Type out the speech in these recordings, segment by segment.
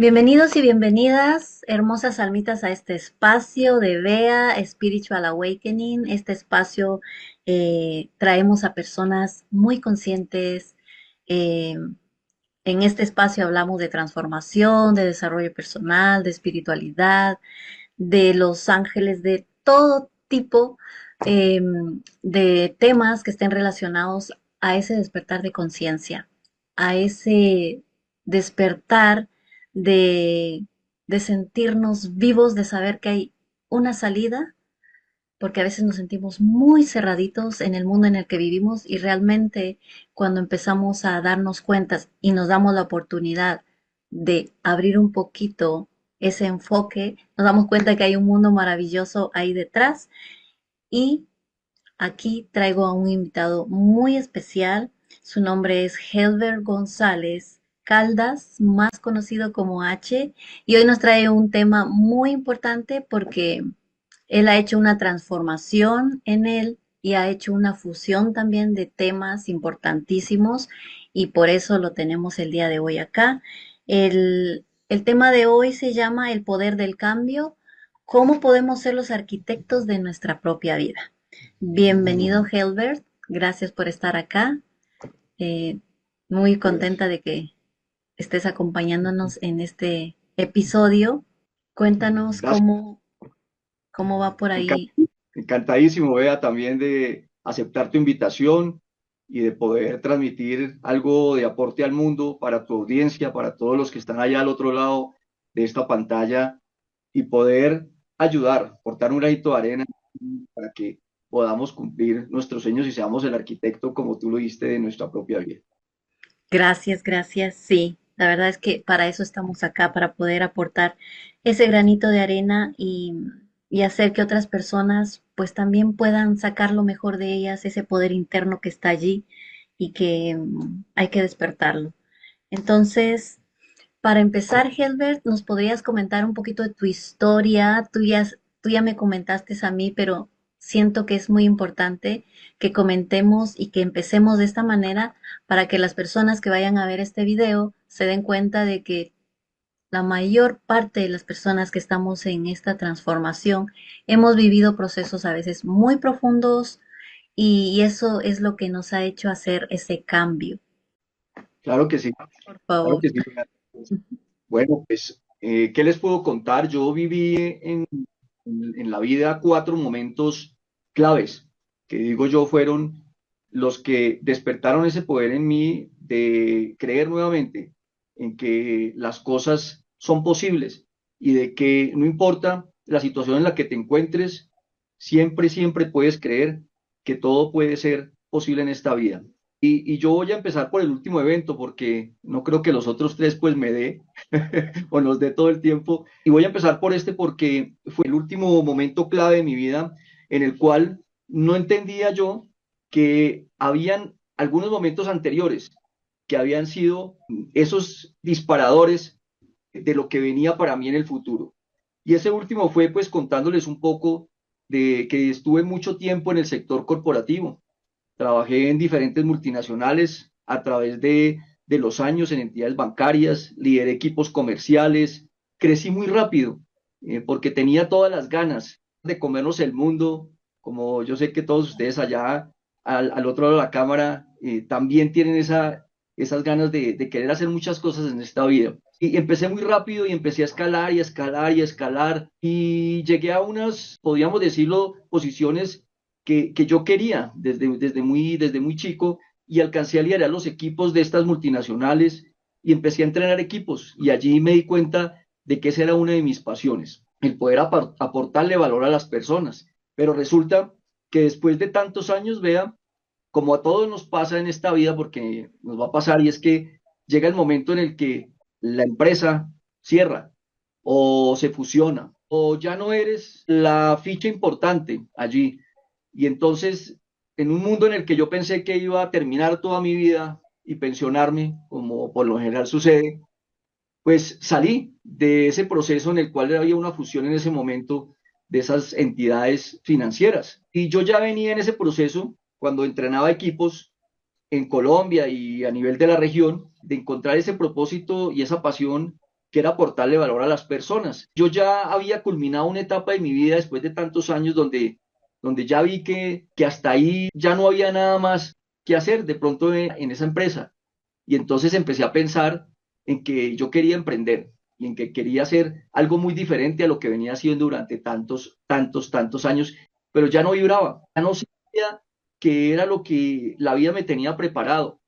Bienvenidos y bienvenidas, hermosas almitas, a este espacio de Bea Spiritual Awakening. Este espacio traemos a personas muy conscientes. eh, en este espacio hablamos de transformación, de desarrollo personal, de espiritualidad, de los ángeles, de todo tipo eh, de temas que estén relacionados a ese despertar de conciencia, a ese despertar de, de sentirnos vivos, de saber que hay una salida, porque a veces nos sentimos muy cerraditos en el mundo en el que vivimos y realmente cuando empezamos a darnos cuentas y nos damos la oportunidad de abrir un poquito ese enfoque, nos damos cuenta que hay un mundo maravilloso ahí detrás. Y aquí traigo a un invitado muy especial. Su nombre es Helber González Caldas, más conocido como H, y hoy nos trae un tema muy importante porque él ha hecho una transformación en él y ha hecho una fusión también de temas importantísimos y por eso lo tenemos el día de hoy acá. El tema de hoy se llama El poder del cambio, cómo podemos ser los arquitectos de nuestra propia vida. Bienvenido, Helbert. Gracias por estar acá. Eh, Muy Pues contenta de que estés acompañándonos en este episodio. Cuéntanos gracias, cómo va por encan- ahí. encantadísimo, Bea, también de aceptar tu invitación y de poder transmitir algo de aporte al mundo para tu audiencia, para todos los que están allá al otro lado de esta pantalla y poder ayudar, aportar un granito de arena para que podamos cumplir nuestros sueños y seamos el arquitecto, como tú lo diste, de nuestra propia vida. Gracias, gracias. Sí, la verdad es que para eso estamos acá, para poder aportar ese granito de arena y hacer que otras personas pues también puedan sacar lo mejor de ellas, ese poder interno que está allí y que hay que despertarlo. Entonces, para empezar, Helbert, ¿nos podrías comentar un poquito de tu historia? Tú ya me comentaste a mí, pero siento que es muy importante que comentemos y que empecemos de esta manera para que las personas que vayan a ver este video se den cuenta de que la mayor parte de las personas que estamos en esta transformación hemos vivido procesos a veces muy profundos y eso es lo que nos ha hecho hacer ese cambio. Claro que sí, Por claro favor. que sí. Bea. Bueno, pues, ¿qué les puedo contar? Yo viví en la vida cuatro momentos claves, que digo yo fueron los que despertaron ese poder en mí de creer nuevamente en que las cosas son posibles y de que no importa la situación en la que te encuentres, siempre, siempre puedes creer que todo puede ser posible en esta vida. Y yo voy a empezar por el último evento porque no creo que los otros tres pues me dé o nos dé todo el tiempo. Y voy a empezar por este porque fue el último momento clave de mi vida en el cual no entendía yo que habían algunos momentos anteriores que habían sido esos disparadores de lo que venía para mí en el futuro. Y ese último fue pues contándoles un poco de que estuve mucho tiempo en el sector corporativo. Trabajé en diferentes multinacionales a través de los años en entidades bancarias, lideré equipos comerciales, crecí muy rápido porque tenía todas las ganas de comernos el mundo, como yo sé que todos ustedes allá al otro lado de la cámara también tienen esas ganas de querer hacer muchas cosas en esta vida. Y empecé muy rápido y empecé a escalar y a escalar y a escalar y llegué a unas, podríamos decirlo, posiciones que yo quería desde muy chico y alcancé a liderar los equipos de estas multinacionales y empecé a entrenar equipos y allí me di cuenta de que esa era una de mis pasiones, el poder aportarle valor a las personas. Pero resulta que después de tantos años, vea, como a todos nos pasa en esta vida, porque nos va a pasar, y es que llega el momento en el que la empresa cierra o se fusiona o ya no eres la ficha importante allí. Y entonces, en un mundo en el que yo pensé que iba a terminar toda mi vida y pensionarme, como por lo general sucede, pues salí de ese proceso en el cual había una fusión en ese momento de esas entidades financieras. Y yo ya venía en ese proceso cuando entrenaba equipos en Colombia y a nivel de la región, de encontrar ese propósito y esa pasión que era aportarle valor a las personas. Yo ya había culminado una etapa de mi vida después de tantos años donde ya vi que hasta ahí ya no había nada más que hacer de pronto en esa empresa. Y entonces empecé a pensar en que yo quería emprender y en que quería hacer algo muy diferente a lo que venía haciendo durante tantos años, pero ya no vibraba, ya no sabía que era lo que la vida me tenía preparado.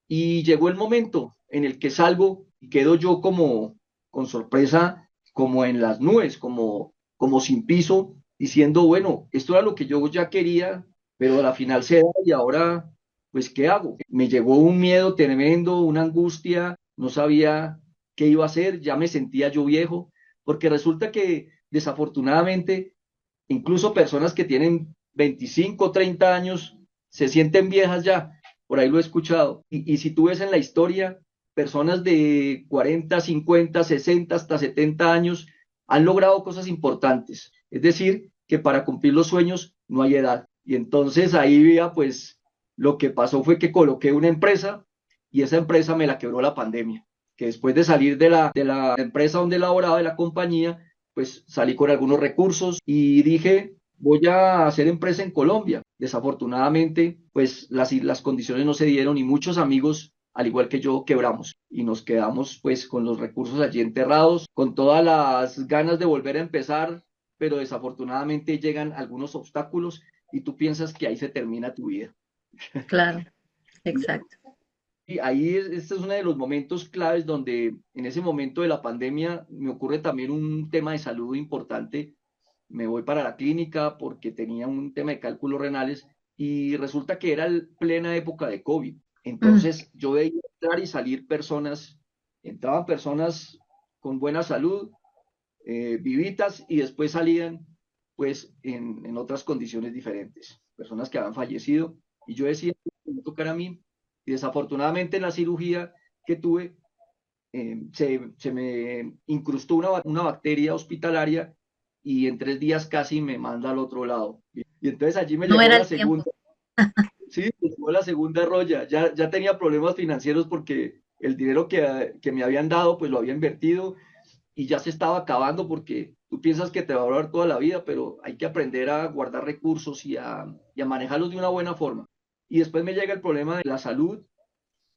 Y llegó el momento en el que salgo y quedo yo como con sorpresa, como en las nubes, como sin piso, diciendo, bueno, esto era lo que yo ya quería, pero a la final se da y ahora, pues, ¿qué hago? Me llegó un miedo tremendo, una angustia, no sabía qué iba a hacer, ya me sentía yo viejo, porque resulta que desafortunadamente, incluso personas que tienen 25, 30 años se sienten viejas ya, por ahí lo he escuchado. Y si tú ves en la historia, personas de 40, 50, 60, hasta 70 años han logrado cosas importantes. Es decir, que para cumplir los sueños no hay edad. Y entonces ahí ya, pues, lo que pasó fue que coloqué una empresa y esa empresa me la quebró la pandemia. Que después de salir de la empresa donde laboraba, de la compañía, pues salí con algunos recursos y dije, voy a hacer empresa en Colombia. Desafortunadamente, pues las condiciones no se dieron y muchos amigos, al igual que yo, quebramos y nos quedamos pues con los recursos allí enterrados, con todas las ganas de volver a empezar, pero desafortunadamente llegan algunos obstáculos y tú piensas que ahí se termina tu vida. Claro, exacto. Y ahí este es uno de los momentos claves donde en ese momento de la pandemia me ocurre también un tema de salud importante. Me voy para la clínica porque tenía un tema de cálculos renales y resulta que era plena época de COVID. Mm, Entonces yo veía entrar y salir personas, entraban personas con buena salud, vivitas, y después salían pues en otras condiciones diferentes, personas que habían fallecido. Y yo decía, me tocará a mí. Y desafortunadamente en la cirugía que tuve, se me incrustó una bacteria hospitalaria y en 3 días casi me manda al otro lado. Y entonces allí me no llegó era la el tiempo. segunda, sí, me llegó la segunda roya. Ya tenía problemas financieros porque el dinero que me habían dado, pues lo había invertido y ya se estaba acabando porque tú piensas que te va a durar toda la vida, pero hay que aprender a guardar recursos y a manejarlos de una buena forma. Y después me llega el problema de la salud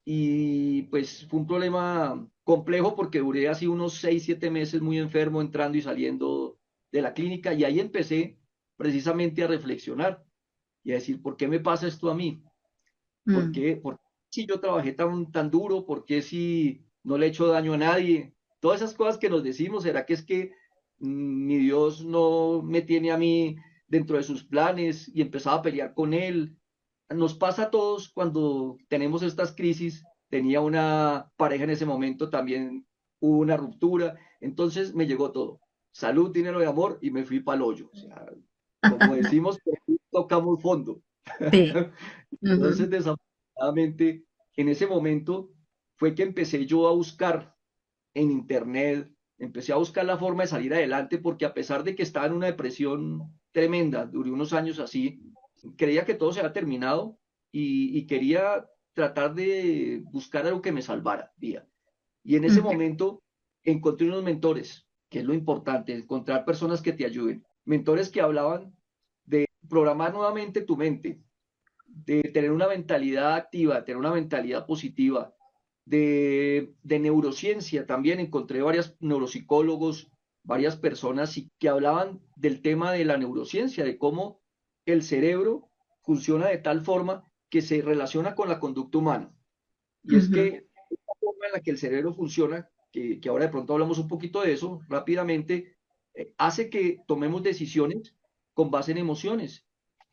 y pues fue un problema complejo porque duré así unos 6, 7 meses muy enfermo, entrando y saliendo de la clínica y ahí empecé precisamente a reflexionar y a decir, ¿por qué me pasa esto a mí? Mm, ¿Por qué si yo trabajé tan duro? ¿Por qué si no le he hecho daño a nadie? Todas esas cosas que nos decimos, ¿será que es que mi Dios no me tiene a mí dentro de sus planes y empezaba a pelear con él? Nos pasa a todos cuando tenemos estas crisis. Tenía una pareja en ese momento, también hubo una ruptura, entonces me llegó todo. Salud, dinero y amor y me fui para el hoyo. O sea, como decimos, tocamos fondo. sí. Ujú, Entonces, desafortunadamente, en ese momento fue que empecé yo a buscar en internet, empecé a buscar la forma de salir adelante, porque a pesar de que estaba en una depresión tremenda, duré unos años así, creía que todo se había terminado y quería tratar de buscar algo que me salvara, día. Y en ese mm, momento encontré unos mentores, que es lo importante, encontrar personas que te ayuden, mentores que hablaban de programar nuevamente tu mente, de tener una mentalidad activa, tener una mentalidad positiva, de neurociencia también. Encontré varios neuropsicólogos, varias personas que hablaban del tema de la neurociencia, de cómo el cerebro funciona de tal forma que se relaciona con la conducta humana. Y es ujú, que la forma en la que el cerebro funciona, que ahora de pronto hablamos un poquito de eso rápidamente, hace que tomemos decisiones con base en emociones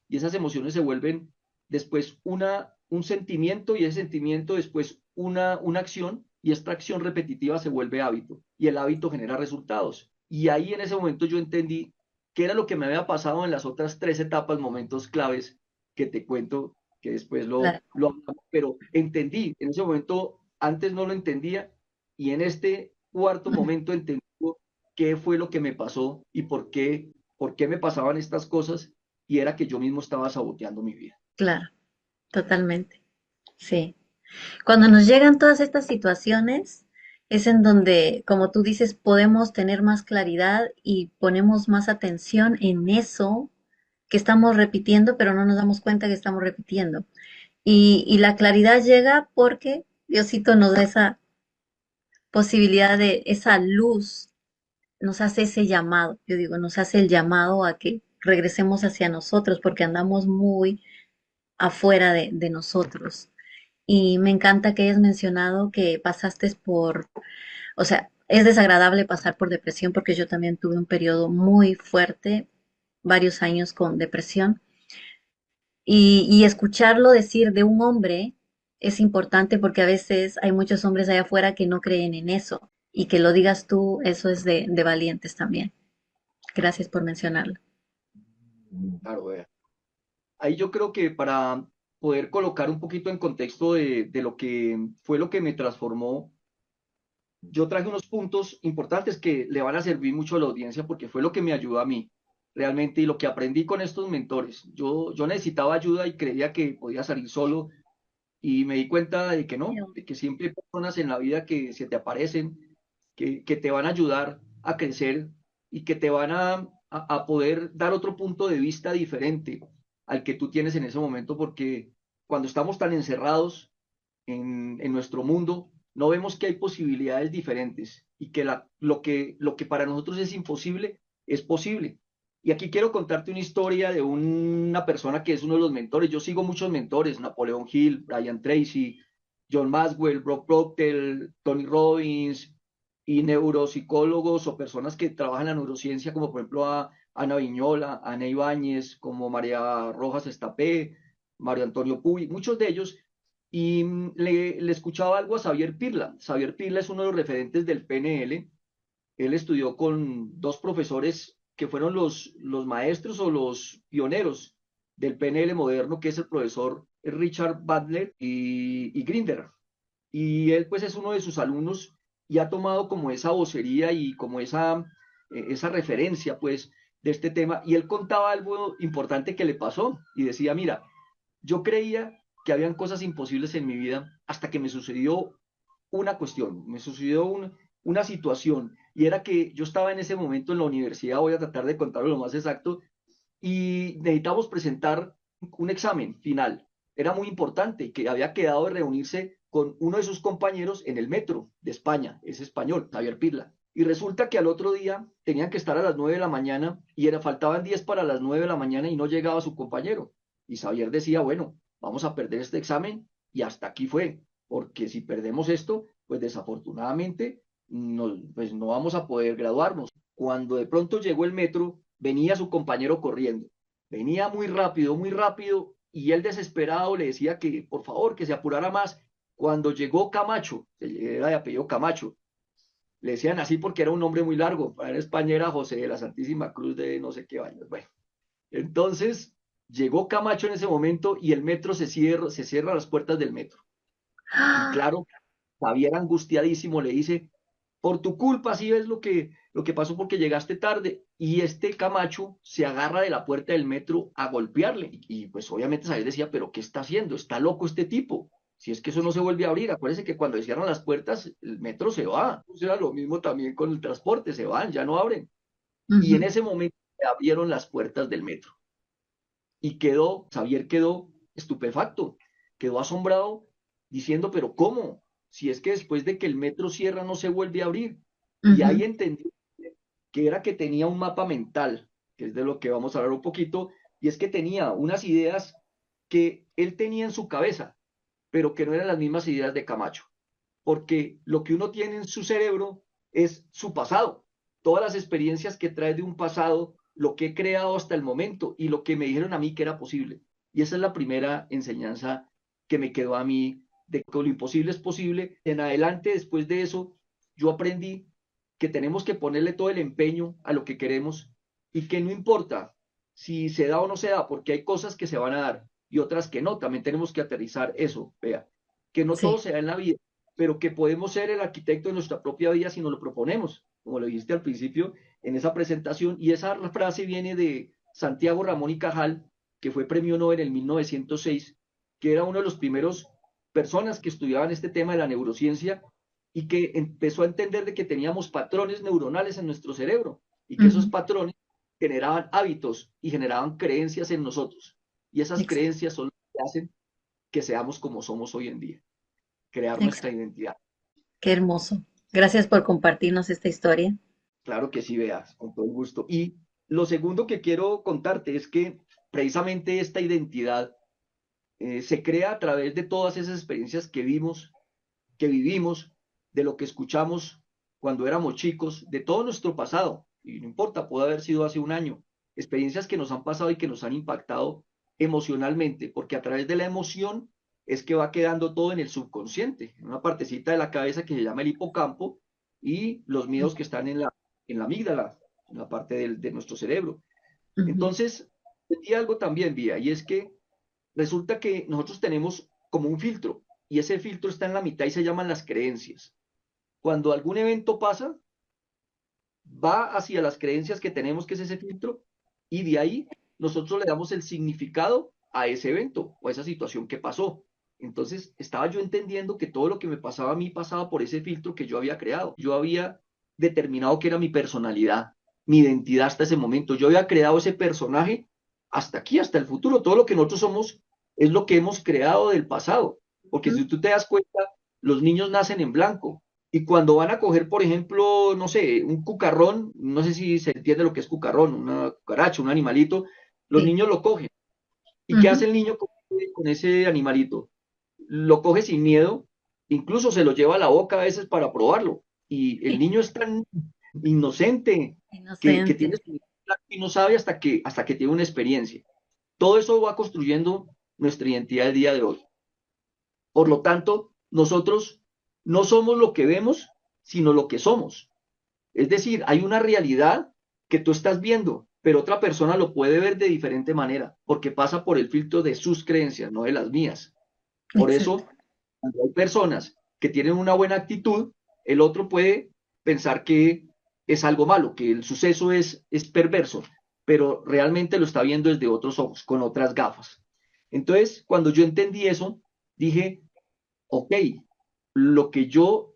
y esas emociones se vuelven después un sentimiento y ese sentimiento después una acción y esta acción repetitiva se vuelve hábito y el hábito genera resultados. Y ahí en ese momento yo entendí qué era lo que me había pasado en las otras 3 etapas, momentos claves que te cuento, que después claro. lo hablamos, pero entendí, en ese momento antes no lo entendía y en este cuarto Mm, momento entendí qué fue lo que me pasó y por qué me pasaban estas cosas y era que yo mismo estaba saboteando mi vida. claro, totalmente. Sí. Cuando nos llegan todas estas situaciones, es en donde, como tú dices, podemos tener más claridad y ponemos más atención en eso que estamos repitiendo, pero no nos damos cuenta que estamos repitiendo. Y la claridad llega porque Diosito nos da esa posibilidad de esa luz, nos hace ese llamado, yo digo, nos hace el llamado a que regresemos hacia nosotros porque andamos muy afuera de nosotros. Y me encanta que hayas mencionado que pasaste por, o sea, es desagradable pasar por depresión porque yo también tuve un periodo muy fuerte, varios años con depresión. Y escucharlo decir de un hombre es importante porque a veces hay muchos hombres allá afuera que no creen en eso. Y que lo digas tú, eso es de valientes también. Gracias por mencionarlo. Claro, vea. Ahí yo creo que para poder colocar un poquito en contexto de lo que fue lo que me transformó, yo traje unos puntos importantes que le van a servir mucho a la audiencia porque fue lo que me ayudó a mí realmente y lo que aprendí con estos mentores. Yo necesitaba ayuda y creía que podía salir solo y me di cuenta de que no, de que siempre hay personas en la vida que se te aparecen, que te van a ayudar a crecer y que te van a poder dar otro punto de vista diferente al que tú tienes en ese momento, porque cuando estamos tan encerrados en nuestro mundo, no vemos que hay posibilidades diferentes y que lo que para nosotros es imposible es posible. Y aquí quiero contarte una historia de una persona que es uno de los mentores. Yo sigo muchos mentores, Napoleón Hill, Brian Tracy, John Maxwell, Brock Proctor, Tony Robbins y neuropsicólogos o personas que trabajan en la neurociencia, como por ejemplo a Ana Viñola, Ana Ibáñez, como María Rojas Estapé, Mario Antonio Puy, muchos de ellos y le escuchaba algo a Xavier Pirla. Xavier Pirla es uno de los referentes del PNL. Él estudió con dos profesores que fueron los maestros o los pioneros del PNL moderno, que es el profesor Richard Bandler y Grinder. Y él pues es uno de sus alumnos y ha tomado como esa vocería y como esa referencia pues de este tema. Y él contaba algo importante que le pasó y decía, mira, yo creía que habían cosas imposibles en mi vida hasta que me sucedió una cuestión, me sucedió una situación y era que yo estaba en ese momento en la universidad, voy a tratar de contarlo lo más exacto, y necesitamos presentar un examen final. Era muy importante que había quedado de reunirse con uno de sus compañeros en el metro de España, es español, Javier Pirla. Y resulta que al otro día tenían que estar a las 9 de la mañana y faltaban 10 para las 9 de la mañana y no llegaba su compañero. Y Xavier decía, bueno, vamos a perder este examen y hasta aquí fue, porque si perdemos esto, pues desafortunadamente pues no vamos a poder graduarnos. Cuando de pronto llegó el metro, venía su compañero corriendo. Venía muy rápido, y él desesperado le decía que por favor, que se apurara más. Cuando llegó Camacho, era de apellido Camacho, le decían así porque era un nombre muy largo, en España era José de la Santísima Cruz de no sé qué años. Bueno, entonces llegó Camacho en ese momento y el metro se cierra las puertas del metro. Y ¡Ah! claro, Javier angustiadísimo le dice, por tu culpa, sí ves lo que pasó porque llegaste tarde. Y este Camacho se agarra de la puerta del metro a golpearle. Pues obviamente Javier decía, pero ¿qué está haciendo? Está loco este tipo. Si es que eso no se vuelve a abrir, acuérdense que cuando se cierran las puertas, el metro se va. O sea, lo mismo también con el transporte, se van, ya no abren. Y en Ujú. ese momento se abrieron las puertas del metro. Y Xavier quedó estupefacto, quedó asombrado diciendo, pero ¿cómo? Si es que después de que el metro cierra no se vuelve a abrir. Y Ujú. ahí entendí que era que tenía un mapa mental, que es de lo que vamos a hablar un poquito, y es que tenía unas ideas que él tenía en su cabeza, pero que no eran las mismas ideas de Camacho, porque lo que uno tiene en su cerebro es su pasado, todas las experiencias que trae de un pasado, lo que he creado hasta el momento y lo que me dijeron a mí que era posible. Y esa es la primera enseñanza que me quedó a mí de que lo imposible es posible. En adelante, después de eso, yo aprendí que tenemos que ponerle todo el empeño a lo que queremos y que no importa si se da o no se da, porque hay cosas que se van a dar y otras que no. También tenemos que aterrizar eso, vea, que no todo Sí, se da en la vida, pero que podemos ser el arquitecto de nuestra propia vida si nos lo proponemos, como lo dijiste al principio en esa presentación. Y esa frase viene de Santiago Ramón y Cajal, que fue premio Nobel en 1906, que era uno de los primeros personas que estudiaban este tema de la neurociencia, y que empezó a entender de que teníamos patrones neuronales en nuestro cerebro y que esos Ujú. patrones generaban hábitos y generaban creencias en nosotros. Y esas Ex- creencias son lo que hacen que seamos como somos hoy en día, crear ex- nuestra identidad. Qué hermoso. Gracias por compartirnos esta historia. Claro que sí, veas, con todo el gusto. Y lo segundo que quiero contarte es que precisamente esta identidad se crea a través de todas esas experiencias que vimos, que vivimos, de lo que escuchamos cuando éramos chicos, de todo nuestro pasado. Y no importa, puede haber sido hace un año. Experiencias que nos han pasado y que nos han impactado emocionalmente, porque a través de la emoción es que va quedando todo en el subconsciente, en una partecita de la cabeza que se llama el hipocampo y los miedos que están en la amígdala, en la parte de nuestro cerebro. Ujú. Entonces, y algo también, Vía, y es que resulta que nosotros tenemos como un filtro y ese filtro está en la mitad y se llaman las creencias. Cuando algún evento pasa, va hacia las creencias que tenemos, que es ese filtro, y de ahí nosotros le damos el significado a ese evento o a esa situación que pasó. Entonces, estaba yo entendiendo que todo lo que me pasaba a mí pasaba por ese filtro que yo había creado. Yo había determinado que era mi personalidad, mi identidad hasta ese momento. Yo había creado ese personaje hasta aquí, hasta el futuro. Todo lo que nosotros somos es lo que hemos creado del pasado. Porque si tú te das cuenta, los niños nacen en blanco. Y cuando van a coger, por ejemplo, no sé, un cucarrón, no sé si se entiende lo que es cucarrón, una cucaracha, un animalito, los Sí. niños lo cogen. ¿Y qué Ujú. hace el niño con ese animalito? Lo coge sin miedo, incluso se lo lleva a la boca a veces para probarlo. Y el Sí. niño es tan inocente que tiene Inocente. su y no sabe hasta que tiene una experiencia. Todo eso va construyendo nuestra identidad el día de hoy. Por lo tanto, nosotros no somos lo que vemos, sino lo que somos. Es decir, hay una realidad que tú estás viendo, pero otra persona lo puede ver de diferente manera, porque pasa por el filtro de sus creencias, no de las mías. Por Exacto. eso, cuando hay personas que tienen una buena actitud, el otro puede pensar que es algo malo, que el suceso es perverso, pero realmente lo está viendo desde otros ojos, con otras gafas. Entonces, cuando yo entendí eso, dije, ok, lo que yo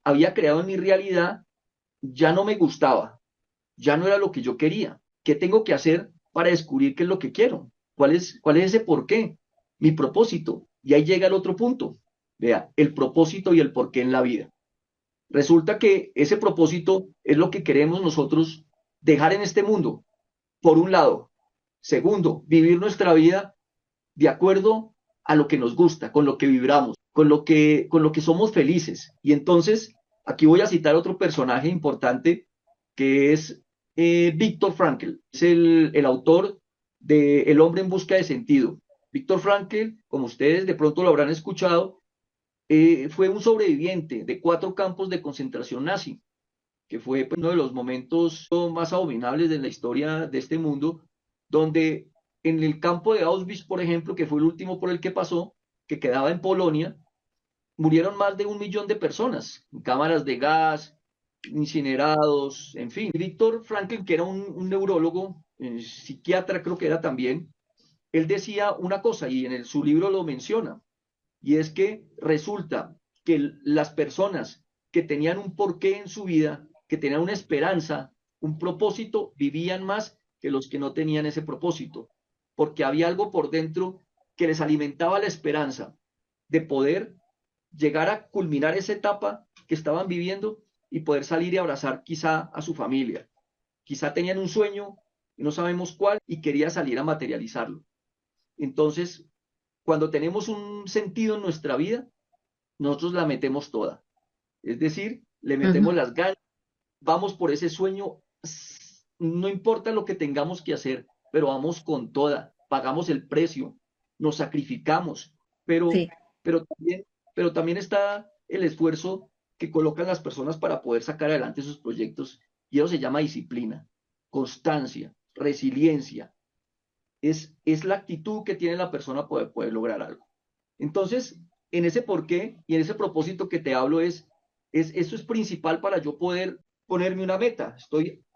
había creado en mi realidad ya no me gustaba, ya no era lo que yo quería. ¿Qué tengo que hacer para descubrir qué es lo que quiero? Cuál es ese por qué? Mi propósito. Y ahí llega el otro punto. Vea, el propósito y el por qué en la vida. Resulta que ese propósito es lo que queremos nosotros dejar en este mundo, por un lado. Segundo, vivir nuestra vida de acuerdo a lo que nos gusta, con lo que vibramos, con lo que somos felices. Y entonces, aquí voy a citar otro personaje importante que es Víctor Frankl, es el autor de El hombre en busca de sentido. Víctor Frankl, como ustedes de pronto lo habrán escuchado, fue un sobreviviente de 4 campos de concentración nazi, que fue pues, uno de los momentos más abominables de la historia de este mundo, donde en el campo de Auschwitz, por ejemplo, que fue el último por el que pasó, que quedaba en Polonia, murieron más de 1 millón de personas, en cámaras de gas, incinerados, en fin. Víctor Franklin, que era un neurólogo, psiquiatra creo que era también, él decía una cosa y en su libro lo menciona, y es que resulta que las personas que tenían un porqué en su vida, que tenían una esperanza, un propósito, vivían más que los que no tenían ese propósito, porque había algo por dentro que les alimentaba la esperanza de poder llegar a culminar esa etapa que estaban viviendo y poder salir y abrazar quizá a su familia. Quizá tenían un sueño, no sabemos cuál, y quería salir a materializarlo. Entonces, cuando tenemos un sentido en nuestra vida, nosotros la metemos toda. Es decir, le Ujú. metemos las ganas, vamos por ese sueño, no importa lo que tengamos que hacer, pero vamos con toda, pagamos el precio, nos sacrificamos, pero, Sí. pero también, pero también está el esfuerzo que colocan las personas para poder sacar adelante sus proyectos, y eso se llama disciplina, constancia, resiliencia, es la actitud que tiene la persona para poder lograr algo. Entonces, en ese porqué y en ese propósito que te hablo eso es principal para yo poder ponerme una meta.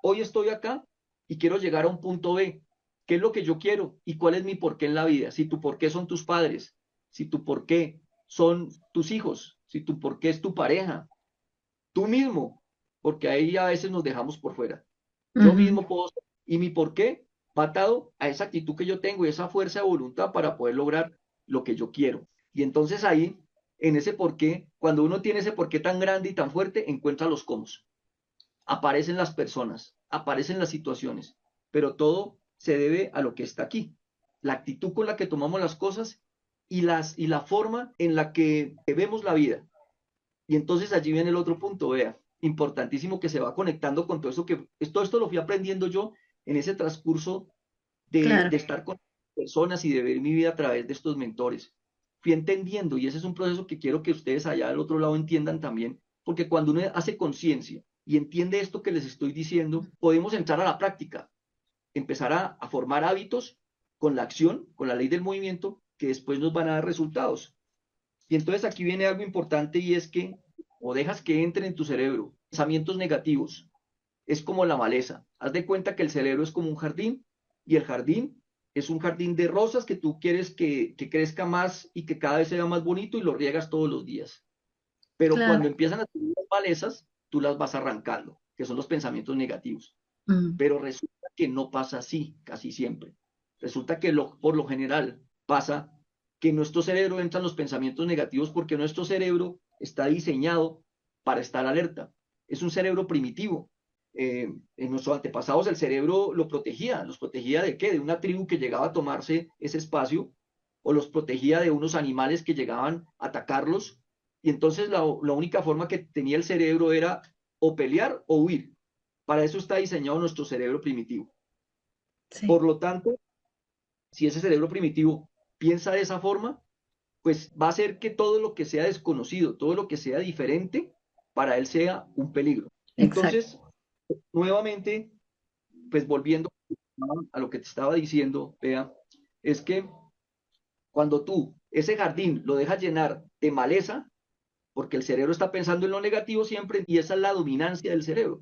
Hoy estoy acá y quiero llegar a un punto B. ¿Qué es lo que yo quiero? ¿Y cuál es mi porqué en la vida? Si tu porqué son tus padres, si tu porqué son tus hijos, si tu porqué es tu pareja, Tú mismo, porque ahí a veces nos dejamos por fuera. Yo Ujú, mismo puedo ser. ¿Y mi por qué? Va atado a esa actitud que yo tengo y esa fuerza de voluntad para poder lograr lo que yo quiero. Y entonces ahí, en ese por qué, cuando uno tiene ese por qué tan grande y tan fuerte, encuentra los cómo. Aparecen las personas, aparecen las situaciones, pero todo se debe a lo que está aquí. La actitud con la que tomamos las cosas y la forma en la que vemos la vida. Y entonces allí viene el otro punto, vea, importantísimo que se va conectando con todo eso que, todo esto lo fui aprendiendo yo en ese transcurso claro, de estar con personas y de ver mi vida a través de estos mentores. Fui entendiendo y ese es un proceso que quiero que ustedes allá del otro lado entiendan también, porque cuando uno hace conciencia y entiende esto que les estoy diciendo, podemos entrar a la práctica, empezar a formar hábitos con la acción, con la ley del movimiento, que después nos van a dar resultados. Y entonces aquí viene algo importante y es que o dejas que entren en tu cerebro pensamientos negativos. Es como la maleza. Haz de cuenta que el cerebro es como un jardín y el jardín es un jardín de rosas que tú quieres que crezca más y que cada vez sea más bonito y lo riegas todos los días. Pero claro. cuando empiezan a tener las malezas, tú las vas arrancando, que son los pensamientos negativos. Mm, Pero resulta que no pasa así casi siempre. Resulta que por lo general pasa que en nuestro cerebro entran los pensamientos negativos porque nuestro cerebro está diseñado para estar alerta. Es un cerebro primitivo. En nuestros antepasados el cerebro lo protegía. ¿Los protegía de qué? De una tribu que llegaba a tomarse ese espacio o los protegía de unos animales que llegaban a atacarlos. Y entonces la única forma que tenía el cerebro era o pelear o huir. Para eso está diseñado nuestro cerebro primitivo. sí, Por lo tanto, si ese cerebro primitivo piensa de esa forma, pues va a hacer que todo lo que sea desconocido, todo lo que sea diferente, para él sea un peligro. exacto. Entonces, nuevamente, pues volviendo a lo que te estaba diciendo, vea, es que cuando tú ese jardín lo dejas llenar de maleza, porque el cerebro está pensando en lo negativo siempre y esa es la dominancia del cerebro.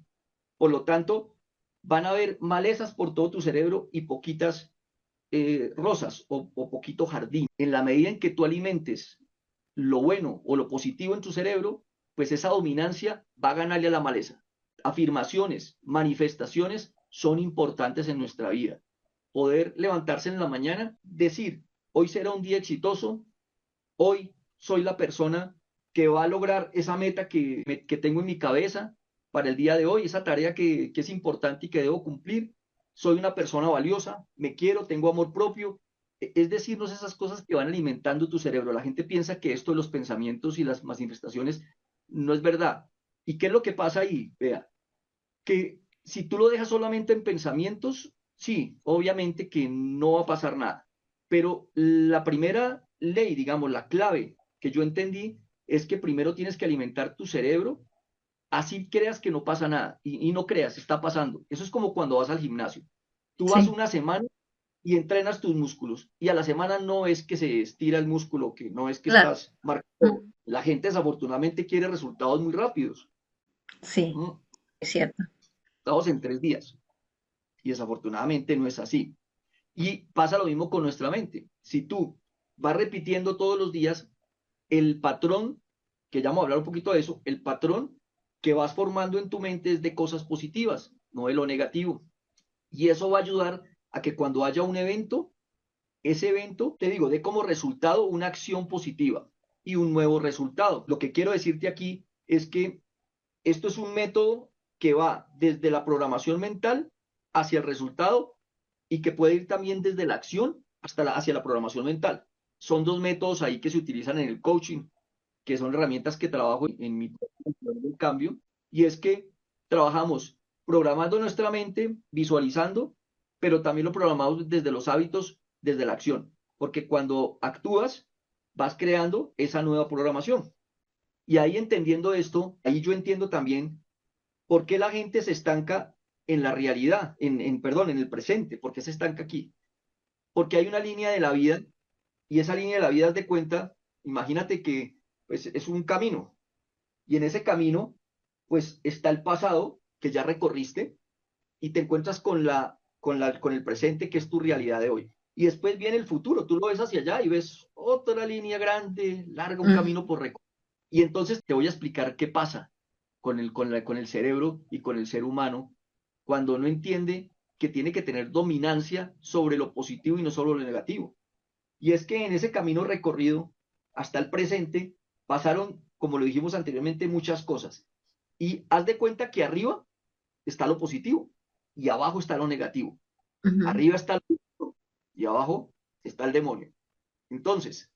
Por lo tanto, van a haber malezas por todo tu cerebro y poquitas rosas o poquito jardín. En la medida en que tú alimentes lo bueno o lo positivo en tu cerebro, pues esa dominancia va a ganarle a la maleza. Afirmaciones, manifestaciones son importantes en nuestra vida. Poder levantarse en la mañana, decir, hoy será un día exitoso, hoy soy la persona que va a lograr esa meta que tengo en mi cabeza para el día de hoy, esa tarea que es importante y que debo cumplir. Soy una persona valiosa, me quiero, tengo amor propio. Es decirnos esas cosas que van alimentando tu cerebro. La gente piensa que esto de los pensamientos y las manifestaciones no es verdad. ¿Y qué es lo que pasa ahí? Vea, que si tú lo dejas solamente en pensamientos, sí, obviamente que no va a pasar nada. Pero la primera ley, digamos, la clave que yo entendí es que primero tienes que alimentar tu cerebro, así creas que no pasa nada y no creas, está pasando. Eso es como cuando vas al gimnasio. Tú vas Sí, una semana y entrenas tus músculos y a la semana no es que se estira el músculo, que no es que claro. estás marcando. Mm, La gente desafortunadamente quiere resultados muy rápidos. sí, ¿Mm? es cierto. Resultados en 3 días. Y desafortunadamente no es así. Y pasa lo mismo con nuestra mente. Si tú vas repitiendo todos los días el patrón, que ya vamos a hablar un poquito de eso, el patrón que vas formando en tu mente es de cosas positivas, no de lo negativo. Y eso va a ayudar a que cuando haya un evento, ese evento, te digo, dé como resultado una acción positiva y un nuevo resultado. Lo que quiero decirte aquí es que esto es un método que va desde la programación mental hacia el resultado y que puede ir también desde la acción hasta hacia la programación mental. Son dos métodos ahí que se utilizan en el coaching, que son herramientas que trabajo en mi del cambio, y es que trabajamos programando nuestra mente, visualizando, pero también lo programamos desde los hábitos, desde la acción, porque cuando actúas, vas creando esa nueva programación. Y ahí entendiendo esto, ahí yo entiendo también por qué la gente se estanca en la realidad, perdón, en el presente, por qué se estanca aquí. Porque hay una línea de la vida y esa línea de la vida es de cuenta, imagínate que pues, es un camino y en ese camino pues está el pasado que ya recorriste y te encuentras con el presente que es tu realidad de hoy. Y después viene el futuro, tú lo ves hacia allá y ves otra línea grande, larga, un Mm, camino por recorrer. Y entonces te voy a explicar qué pasa. con el cerebro y con el ser humano cuando no entiende que tiene que tener dominancia sobre lo positivo y no sobre lo negativo. Y es que en ese camino recorrido hasta el presente pasaron, como lo dijimos anteriormente, muchas cosas. Y haz de cuenta que arriba está lo positivo y abajo está lo negativo. Ujú, Arriba está el positivo y abajo está el demonio. Entonces,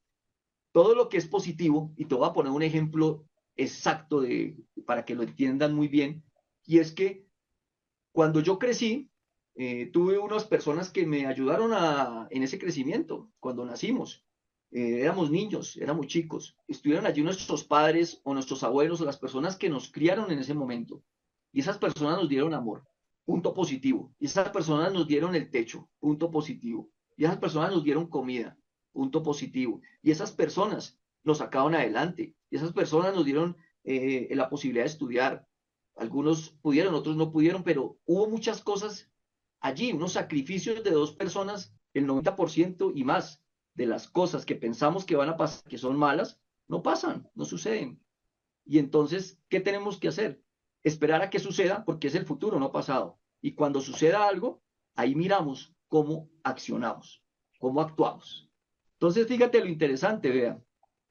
todo lo que es positivo, y te voy a poner un ejemplo exacto para que lo entiendan muy bien, y es que cuando yo crecí, tuve unas personas que me ayudaron en ese crecimiento, cuando nacimos. Éramos niños, éramos chicos. Estuvieron allí nuestros padres o nuestros abuelos o las personas que nos criaron en ese momento. Y esas personas nos dieron amor, punto positivo. Y esas personas nos dieron el techo, punto positivo. Y esas personas nos dieron comida, punto positivo. Y esas personas nos sacaron adelante. Y esas personas nos dieron la posibilidad de estudiar. Algunos pudieron, otros no pudieron, pero hubo muchas cosas allí, unos sacrificios de dos personas, el 90% y más de las cosas que pensamos que van a pasar, que son malas, no pasan, no suceden. Y entonces, ¿qué tenemos que hacer? Esperar a que suceda, porque es el futuro, no pasado. Y cuando suceda algo, ahí miramos cómo accionamos, cómo actuamos. Entonces, fíjate lo interesante, vea,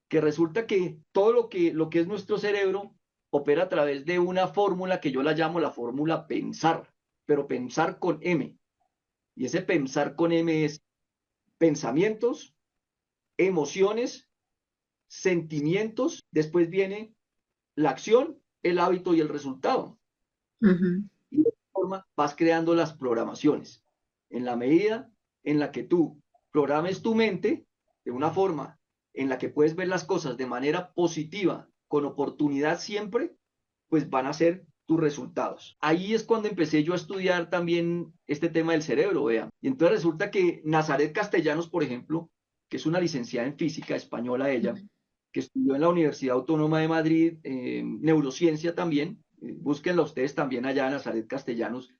que resulta que todo lo que es nuestro cerebro opera a través de una fórmula que yo la llamo la fórmula pensar, pero pensar con M. Y ese pensar con M es pensamientos, emociones, sentimientos, después viene la acción, el hábito y el resultado. ujú. Y de esta forma vas creando las programaciones. En la medida en la que tú programes tu mente de una forma en la que puedes ver las cosas de manera positiva, con oportunidad siempre, pues van a ser tus resultados. Ahí es cuando empecé yo a estudiar también este tema del cerebro, vean. Y entonces resulta que Nazaret Castellanos, por ejemplo, que es una licenciada en física española ella, que estudió en la Universidad Autónoma de Madrid, neurociencia también, búsquenla ustedes también allá, Nazaret Castellanos,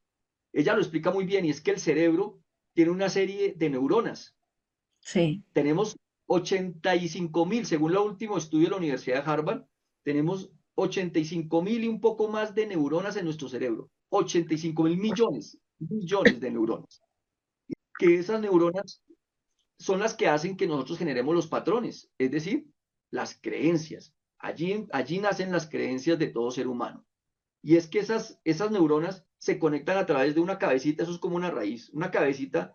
ella lo explica muy bien y es que el cerebro tiene una serie de neuronas. Sí. Tenemos 85.000, según el último estudio de la Universidad de Harvard, tenemos 85.000 y un poco más de neuronas en nuestro cerebro. 85.000 millones, millones de neuronas. Que esas neuronas son las que hacen que nosotros generemos los patrones, es decir, las creencias. Allí nacen las creencias de todo ser humano. Y es que esas neuronas se conectan a través de una cabecita, eso es como una cabecita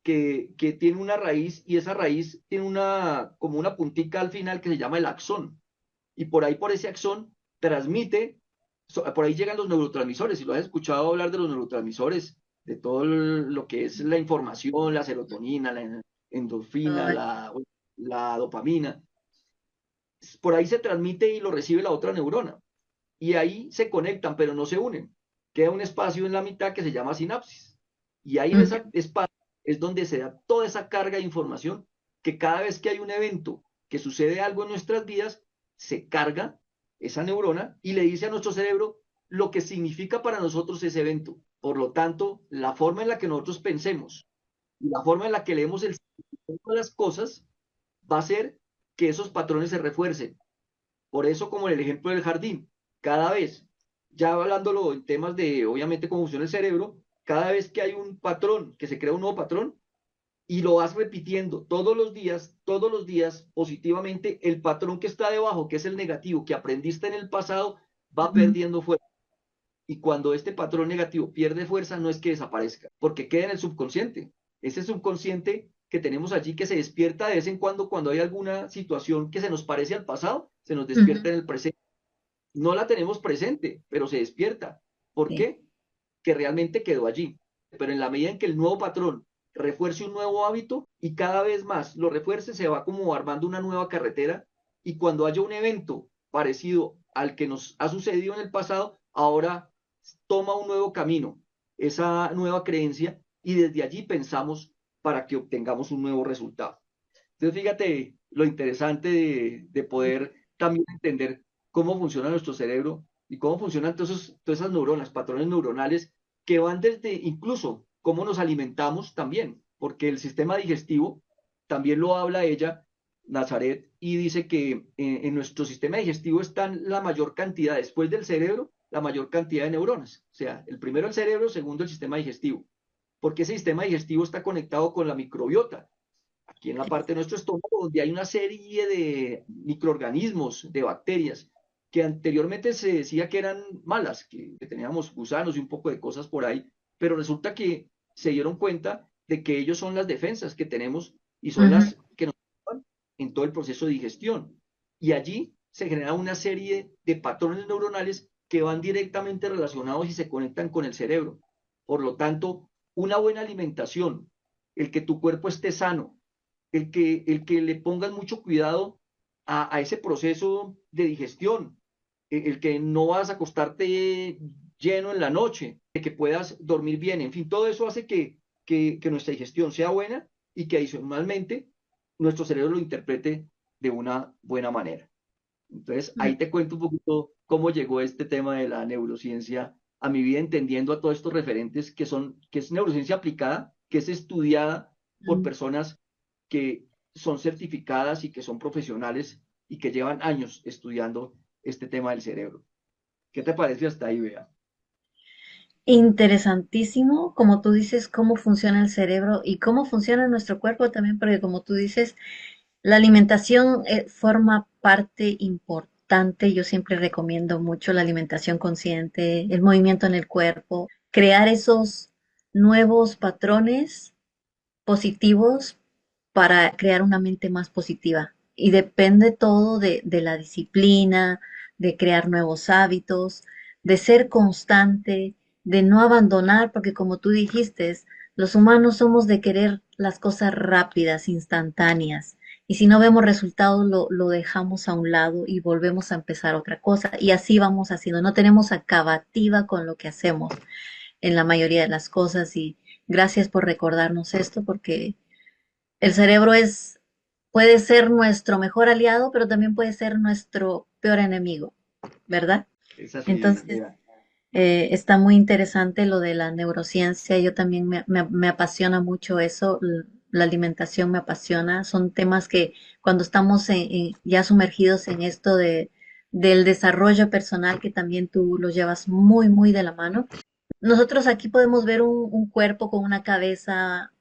que tiene una raíz y esa raíz tiene como una puntica al final que se llama el axón. Y por ahí, por ese axón, transmite, por ahí llegan los neurotransmisores. Si lo has escuchado hablar de los neurotransmisores, de todo lo que es la información, la serotonina, la endorfina, Ay, la dopamina, por ahí se transmite y lo recibe la otra neurona. Y ahí se conectan, pero no se unen. Queda un espacio en la mitad que se llama sinapsis. Y ahí en ese ujú, espacio es donde se da toda esa carga de información que cada vez que hay un evento, que sucede algo en nuestras vidas, se carga esa neurona y le dice a nuestro cerebro lo que significa para nosotros ese evento. Por lo tanto, la forma en la que nosotros pensemos y la forma en la que leemos el significado de las cosas va a hacer que esos patrones se refuercen. Por eso, como en el ejemplo del jardín, cada vez, ya hablándolo en temas de, obviamente, cómo funciona el cerebro, cada vez que hay un patrón, que se crea un nuevo patrón, y lo vas repitiendo todos los días, positivamente, el patrón que está debajo, que es el negativo, que aprendiste en el pasado, va ujú, perdiendo fuerza. Y cuando este patrón negativo pierde fuerza, no es que desaparezca, porque queda en el subconsciente. Ese subconsciente que tenemos allí que se despierta de vez en cuando hay alguna situación que se nos parece al pasado, se nos despierta ujú. en el presente. No la tenemos presente, pero se despierta. ¿Por Sí. qué? Que realmente quedó allí. Pero en la medida en que el nuevo patrón refuerce un nuevo hábito y cada vez más lo refuerce, se va como armando una nueva carretera y cuando haya un evento parecido al que nos ha sucedido en el pasado, ahora toma un nuevo camino, esa nueva creencia y desde allí pensamos para que obtengamos un nuevo resultado. Entonces, fíjate lo interesante de poder también entender cómo funciona nuestro cerebro y cómo funcionan todas esas neuronas, patrones neuronales que van desde incluso cómo nos alimentamos también, porque el sistema digestivo también lo habla ella, Nazaret, y dice que en nuestro sistema digestivo están la mayor cantidad, después del cerebro, la mayor cantidad de neuronas. O sea, el primero el cerebro, segundo el sistema digestivo, porque ese sistema digestivo está conectado con la microbiota, aquí en la parte de nuestro estómago, donde hay una serie de microorganismos, de bacterias, que anteriormente se decía que eran malas, que teníamos gusanos y un poco de cosas por ahí, pero resulta que se dieron cuenta de que ellos son las defensas que tenemos y son Ujú, las que nos ayudan en todo el proceso de digestión. Y allí se genera una serie de patrones neuronales que van directamente relacionados y se conectan con el cerebro. Por lo tanto, una buena alimentación, el que tu cuerpo esté sano, el que le pongas mucho cuidado a ese proceso de digestión, el que no vas a acostarte lleno en la noche, de que puedas dormir bien, en fin, todo eso hace que nuestra digestión sea buena y que adicionalmente nuestro cerebro lo interprete de una buena manera. Entonces, mm, ahí te cuento un poquito cómo llegó este tema de la neurociencia a mi vida, entendiendo a todos estos referentes que es neurociencia aplicada, que es estudiada por mm. personas que son certificadas y que son profesionales y que llevan años estudiando este tema del cerebro. ¿Qué te parece hasta ahí, Bea? Interesantísimo, como tú dices, cómo funciona el cerebro y cómo funciona nuestro cuerpo también, porque como tú dices, la alimentación forma parte importante. Yo siempre recomiendo mucho la alimentación consciente, el movimiento en el cuerpo, crear esos nuevos patrones positivos para crear una mente más positiva. Y depende todo de la disciplina, de crear nuevos hábitos, de ser constante, de no abandonar, porque como tú dijiste, los humanos somos de querer las cosas rápidas, instantáneas. Y si no vemos resultados, lo dejamos a un lado y volvemos a empezar otra cosa. Y así vamos haciendo. No tenemos acabativa con lo que hacemos en la mayoría de las cosas. Y gracias por recordarnos esto, porque el cerebro puede ser nuestro mejor aliado, pero también puede ser nuestro peor enemigo, ¿verdad? Es así, Entonces, Bea. está muy interesante lo de la neurociencia. Yo también me apasiona mucho eso. La alimentación me apasiona. Son temas que cuando estamos ya sumergidos en esto del desarrollo personal, que también tú lo llevas muy, muy de la mano. Nosotros aquí podemos ver un cuerpo con una cabeza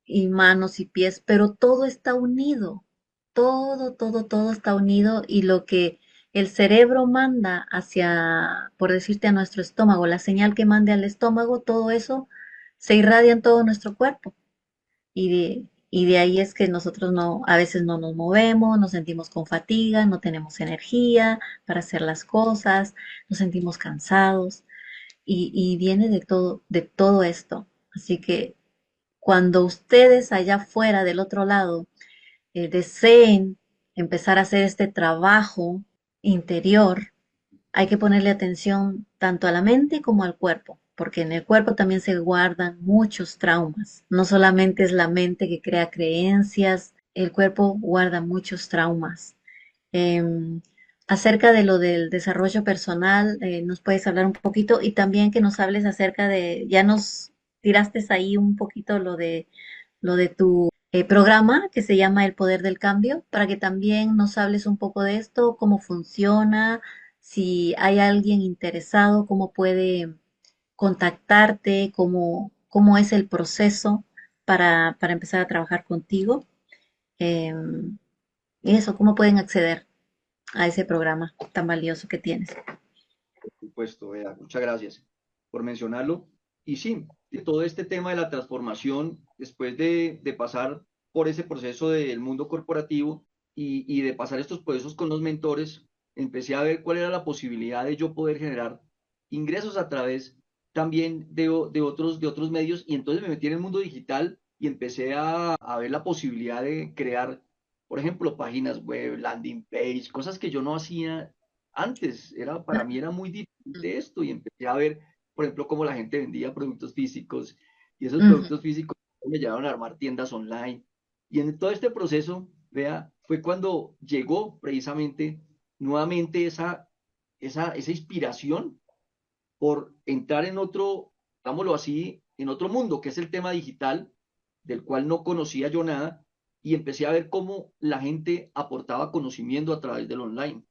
y manos y pies, pero todo está unido. Todo, todo, todo está unido y lo que el cerebro manda hacia, por decirte, a nuestro estómago, la señal que mande al estómago, todo eso se irradia en todo nuestro cuerpo. Y de ahí es que nosotros no, a veces no nos movemos, nos sentimos con fatiga, no tenemos energía para hacer las cosas, nos sentimos cansados y viene de todo esto. Así que cuando ustedes allá afuera del otro lado deseen empezar a hacer este trabajo interior, hay que ponerle atención tanto a la mente como al cuerpo, porque en el cuerpo también se guardan muchos traumas. No solamente es la mente que crea creencias, el cuerpo guarda muchos traumas. Em, Acerca de lo del desarrollo personal, nos puedes hablar un poquito y también que nos hables acerca ya nos tiraste ahí un poquito lo de tu programa que se llama El Poder del Cambio, para que también nos hables un poco de esto, cómo funciona, si hay alguien interesado, cómo puede contactarte, cómo es el proceso para empezar a trabajar contigo. Y eso, cómo pueden acceder a ese programa tan valioso que tienes. Por supuesto, Bea, muchas gracias por mencionarlo. Y sí, de todo este tema de la transformación, después de pasar por ese proceso del mundo corporativo y de pasar estos procesos con los mentores, empecé a ver cuál era la posibilidad de yo poder generar ingresos a través también de otros medios. Y entonces me metí en el mundo digital y empecé a ver la posibilidad de crear, por ejemplo, páginas web, landing page, cosas que yo no hacía antes. Para mí era muy difícil esto y empecé a ver, por ejemplo, cómo la gente vendía productos físicos y esos Ujú, productos físicos me llevaron a armar tiendas online. Y en todo este proceso, vea, fue cuando llegó precisamente nuevamente esa inspiración por entrar en otro, digámoslo así, en otro mundo, que es el tema digital, del cual no conocía yo nada, y empecé a ver cómo la gente aportaba conocimiento a través del online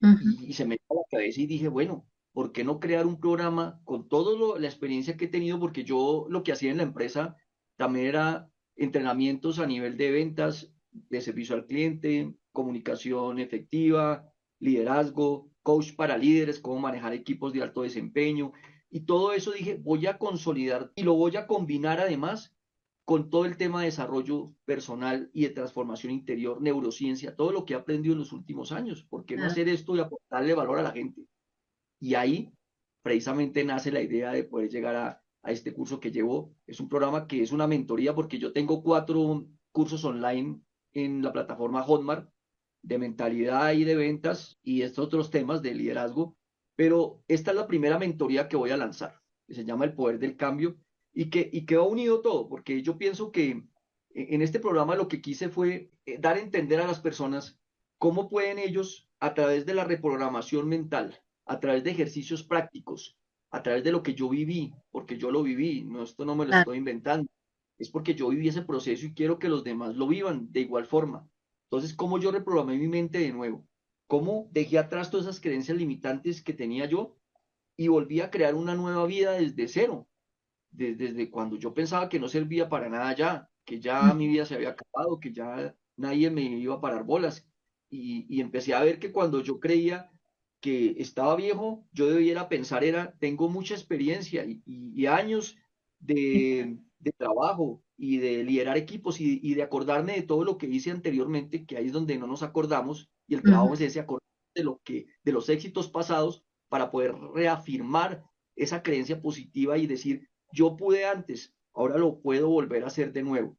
ujú, y se me dio a la cabeza y dije, bueno, ¿por qué no crear un programa con toda la experiencia que he tenido? Porque yo lo que hacía en la empresa también era entrenamientos a nivel de ventas, de servicio al cliente, comunicación efectiva, liderazgo, coach para líderes, cómo manejar equipos de alto desempeño. Y todo eso dije, voy a consolidar y lo voy a combinar además con todo el tema de desarrollo personal y de transformación interior, neurociencia, todo lo que he aprendido en los últimos años. ¿Por qué no Claro. hacer esto y aportarle valor a la gente? Y ahí precisamente nace la idea de poder llegar a este curso que llevo. Es un programa que es una mentoría porque yo tengo 4 cursos online en la plataforma Hotmart de mentalidad y de ventas y estos otros temas de liderazgo, pero esta es la primera mentoría que voy a lanzar, que se llama El Poder del Cambio y que va unido todo, porque yo pienso que en este programa lo que quise fue dar a entender a las personas cómo pueden ellos, a través de la reprogramación mental, a través de ejercicios prácticos, a través de lo que yo viví, porque yo lo viví, no, esto no me lo Claro. estoy inventando, es porque yo viví ese proceso y quiero que los demás lo vivan de igual forma. Entonces, ¿cómo yo reprogramé mi mente de nuevo? ¿Cómo dejé atrás todas esas creencias limitantes que tenía yo y volví a crear una nueva vida desde cero? Desde cuando yo pensaba que no servía para nada ya, que ya mi Ujú. vida se había acabado, que ya nadie me iba a parar bolas. Y empecé a ver que cuando yo creía que estaba viejo, yo debiera pensar era, tengo mucha experiencia y años de trabajo y de liderar equipos y de acordarme de todo lo que hice anteriormente, que ahí es donde no nos acordamos, y el Ujú. trabajo es ese, acordar de los éxitos pasados para poder reafirmar esa creencia positiva y decir, yo pude antes, ahora lo puedo volver a hacer de nuevo.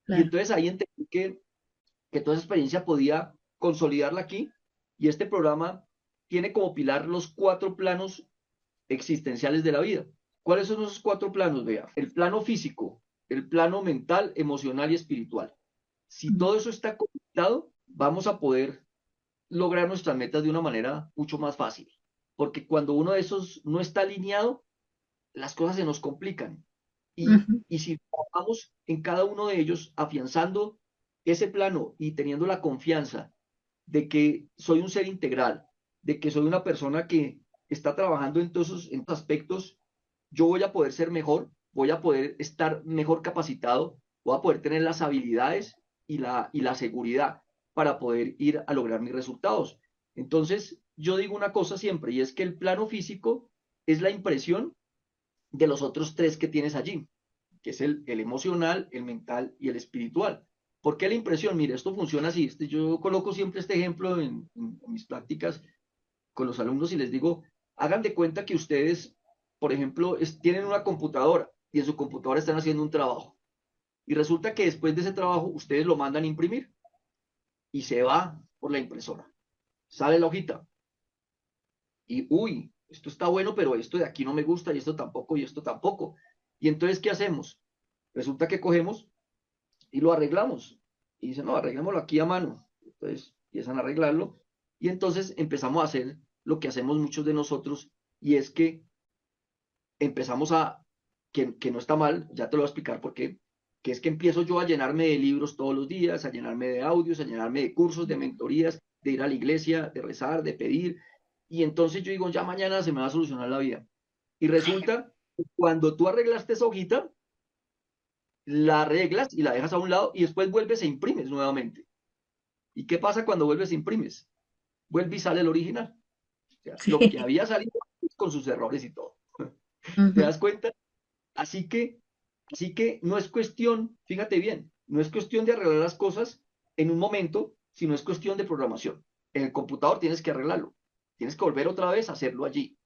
Y Claro. entonces ahí entendí que toda esa experiencia podía consolidarla aquí y este programa tiene como pilar los 4 planos existenciales de la vida. ¿Cuáles son esos 4 planos? Vea, el plano físico, el plano mental, emocional y espiritual. Si Ujú. todo eso está conectado, vamos a poder lograr nuestras metas de una manera mucho más fácil. Porque cuando uno de esos no está alineado, las cosas se nos complican. Ujú. Y si trabajamos en cada uno de ellos, afianzando ese plano y teniendo la confianza de que soy un ser integral, de que soy una persona que está trabajando en esos aspectos, yo voy a poder ser mejor, voy a poder estar mejor capacitado, voy a poder tener las habilidades y la seguridad para poder ir a lograr mis resultados. Entonces, yo digo una cosa siempre, y es que el plano físico es la impresión de los otros 3 que tienes allí, que es el emocional, el mental y el espiritual. ¿Por qué la impresión? Mire, esto funciona así. Yo coloco siempre este ejemplo en mis prácticas con los alumnos y les digo, hagan de cuenta que ustedes, por ejemplo, tienen una computadora y en su computadora están haciendo un trabajo. Y resulta que después de ese trabajo ustedes lo mandan a imprimir y se va por la impresora. Sale la hojita y, uy, esto está bueno, pero esto de aquí no me gusta y esto tampoco y esto tampoco. Y entonces, ¿qué hacemos? Resulta que cogemos y lo arreglamos. Y dicen, no, arreglémoslo aquí a mano. Entonces empiezan a arreglarlo y entonces empezamos a hacer lo que hacemos muchos de nosotros y es que empezamos que no está mal, ya te lo voy a explicar por qué, que es que empiezo yo a llenarme de libros todos los días, a llenarme de audios, a llenarme de cursos, de mentorías, de ir a la iglesia, de rezar, de pedir. Y entonces yo digo, ya mañana se me va a solucionar la vida. Y resulta que cuando tú arreglaste esa hojita, la arreglas y la dejas a un lado y después vuelves e imprimes nuevamente. ¿Y qué pasa cuando vuelves e imprimes? Vuelve y sale el original. O sea, lo que Sí. había salido con sus errores y todo. ¿Te Ujú. das cuenta? Así que, así que no es cuestión, fíjate bien, no es cuestión de arreglar las cosas en un momento, sino es cuestión de programación. En el computador tienes que arreglarlo. Tienes que volver otra vez a hacerlo allí.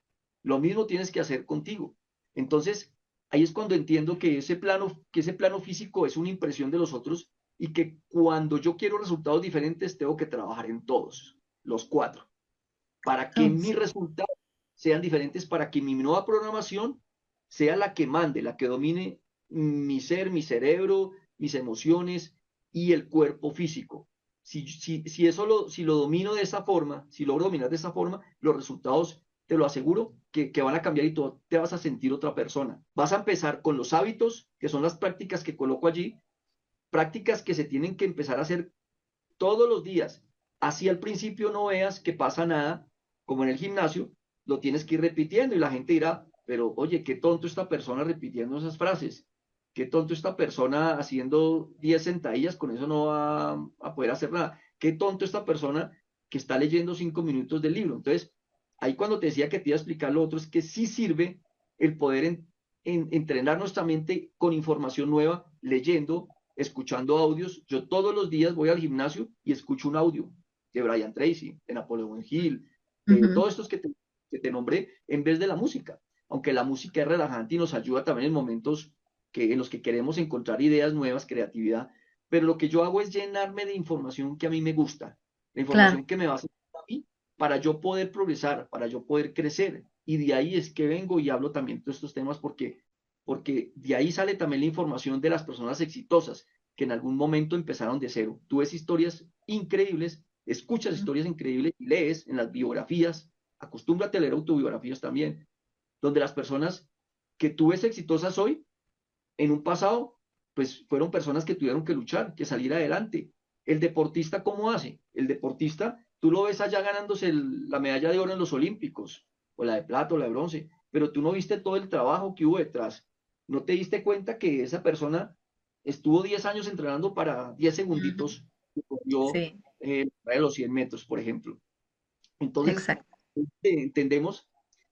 Lo mismo tienes que hacer contigo. Entonces, ahí es cuando entiendo que ese plano físico es una impresión de los otros y que cuando yo quiero resultados diferentes, tengo que trabajar en todos, los 4, para que Oh, mis sí. resultados sean diferentes, para que mi nueva programación sea la que mande, la que domine mi ser, mi cerebro, mis emociones y el cuerpo físico. Si eso si lo domino de esa forma, si logro dominar de esa forma, los resultados, te lo aseguro, que van a cambiar y tú te vas a sentir otra persona. Vas a empezar con los hábitos, que son las prácticas que coloco allí, prácticas que se tienen que empezar a hacer todos los días. Así al principio no veas que pasa nada, como en el gimnasio, lo tienes que ir repitiendo y la gente dirá, pero oye, qué tonto esta persona repitiendo esas frases, qué tonto esta persona haciendo 10 sentadillas, con eso no va a poder hacer nada, qué tonto esta persona que está leyendo 5 minutos del libro. Entonces, ahí cuando te decía que te iba a explicar lo otro, es que sí sirve el poder entrenar nuestra mente con información nueva, leyendo, escuchando audios. Yo todos los días voy al gimnasio y escucho un audio de Brian Tracy, de Napoleon Hill, de Ujú. todos estos que te nombré, en vez de la música. Aunque la música es relajante y nos ayuda también en momentos en los que queremos encontrar ideas nuevas, creatividad, pero lo que yo hago es llenarme de información que a mí me gusta, la Claro, información que me va a servir a mí para yo poder progresar, para yo poder crecer. Y de ahí es que vengo y hablo también de estos temas porque de ahí sale también la información de las personas exitosas que en algún momento empezaron de cero. Tú ves historias increíbles, escuchas historias increíbles y lees en las biografías, acostúmbrate a leer autobiografías también, donde las personas que tú ves exitosas hoy, en un pasado, pues fueron personas que tuvieron que luchar, que salir adelante. El deportista, ¿cómo hace? El deportista, tú lo ves allá ganándose la medalla de oro en los Olímpicos, o la de plata o la de bronce, pero tú no viste todo el trabajo que hubo detrás. No te diste cuenta que esa persona estuvo 10 años entrenando para 10 ujú, segunditos y corrió sí, los 100 metros, por ejemplo. Entonces, exacto. entendemos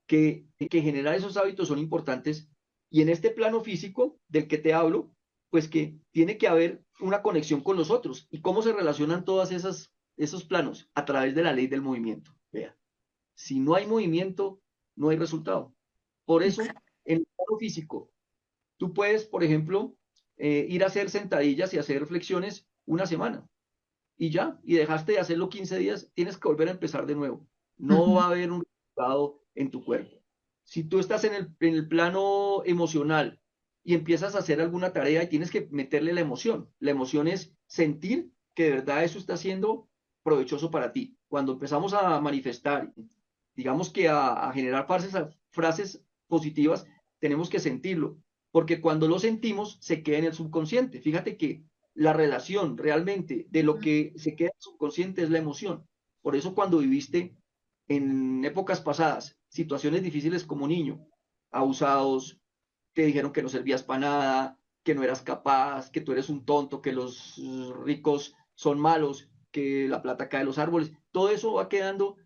que generar esos hábitos son importantes y en este plano físico del que te hablo, pues que tiene que haber una conexión con los otros. ¿Y cómo se relacionan todas esos planos? A través de la ley del movimiento. Vea, si no hay movimiento, no hay resultado. Por eso, Exacto. en el plano físico, tú puedes, por ejemplo, ir a hacer sentadillas y hacer flexiones una semana y ya, y dejaste de hacerlo 15 días, tienes que volver a empezar de nuevo. No Ujú, va a haber un resultado en tu cuerpo. Si tú estás en el plano emocional y empiezas a hacer alguna tarea y tienes que meterle la emoción es sentir que de verdad eso está siendo provechoso para ti. Cuando empezamos a manifestar, digamos que a generar frases positivas, tenemos que sentirlo, porque cuando lo sentimos se queda en el subconsciente. Fíjate que la relación realmente de lo ujú. que se queda subconsciente es la emoción. Por eso cuando viviste en épocas pasadas situaciones difíciles como niño, abusados, te dijeron que no servías para nada, que no eras capaz, que tú eres un tonto, que los ricos son malos, que la plata cae de los árboles, todo eso va quedando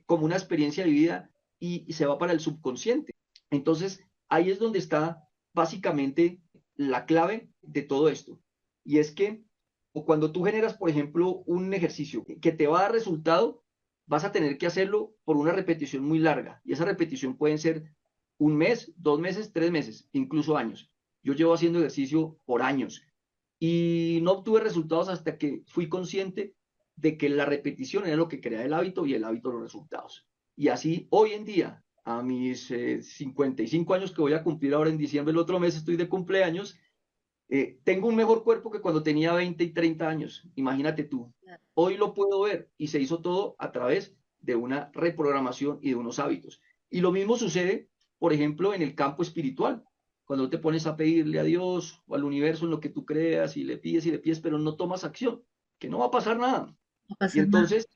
como una experiencia vivida y se va para el subconsciente. Entonces, ahí es donde está básicamente la clave de todo esto. Y es que o cuando tú generas, por ejemplo, un ejercicio que te va a dar resultado, vas a tener que hacerlo por una repetición muy larga. Y esa repetición pueden ser 1 mes, 2 meses, 3 meses, incluso años. Yo llevo haciendo ejercicio por años y no obtuve resultados hasta que fui consciente de que la repetición era lo que crea el hábito y el hábito los resultados. Y así, hoy en día, a mis 55 años que voy a cumplir ahora en diciembre, el otro mes estoy de cumpleaños, tengo un mejor cuerpo que cuando tenía 20 y 30 años. Imagínate tú. Hoy lo puedo ver y se hizo todo a través de una reprogramación y de unos hábitos. Y lo mismo sucede, por ejemplo, en el campo espiritual. Cuando te pones a pedirle a Dios o al universo en lo que tú creas y le pides, pero no tomas acción, que no va a pasar nada. No Y pasa nada. entonces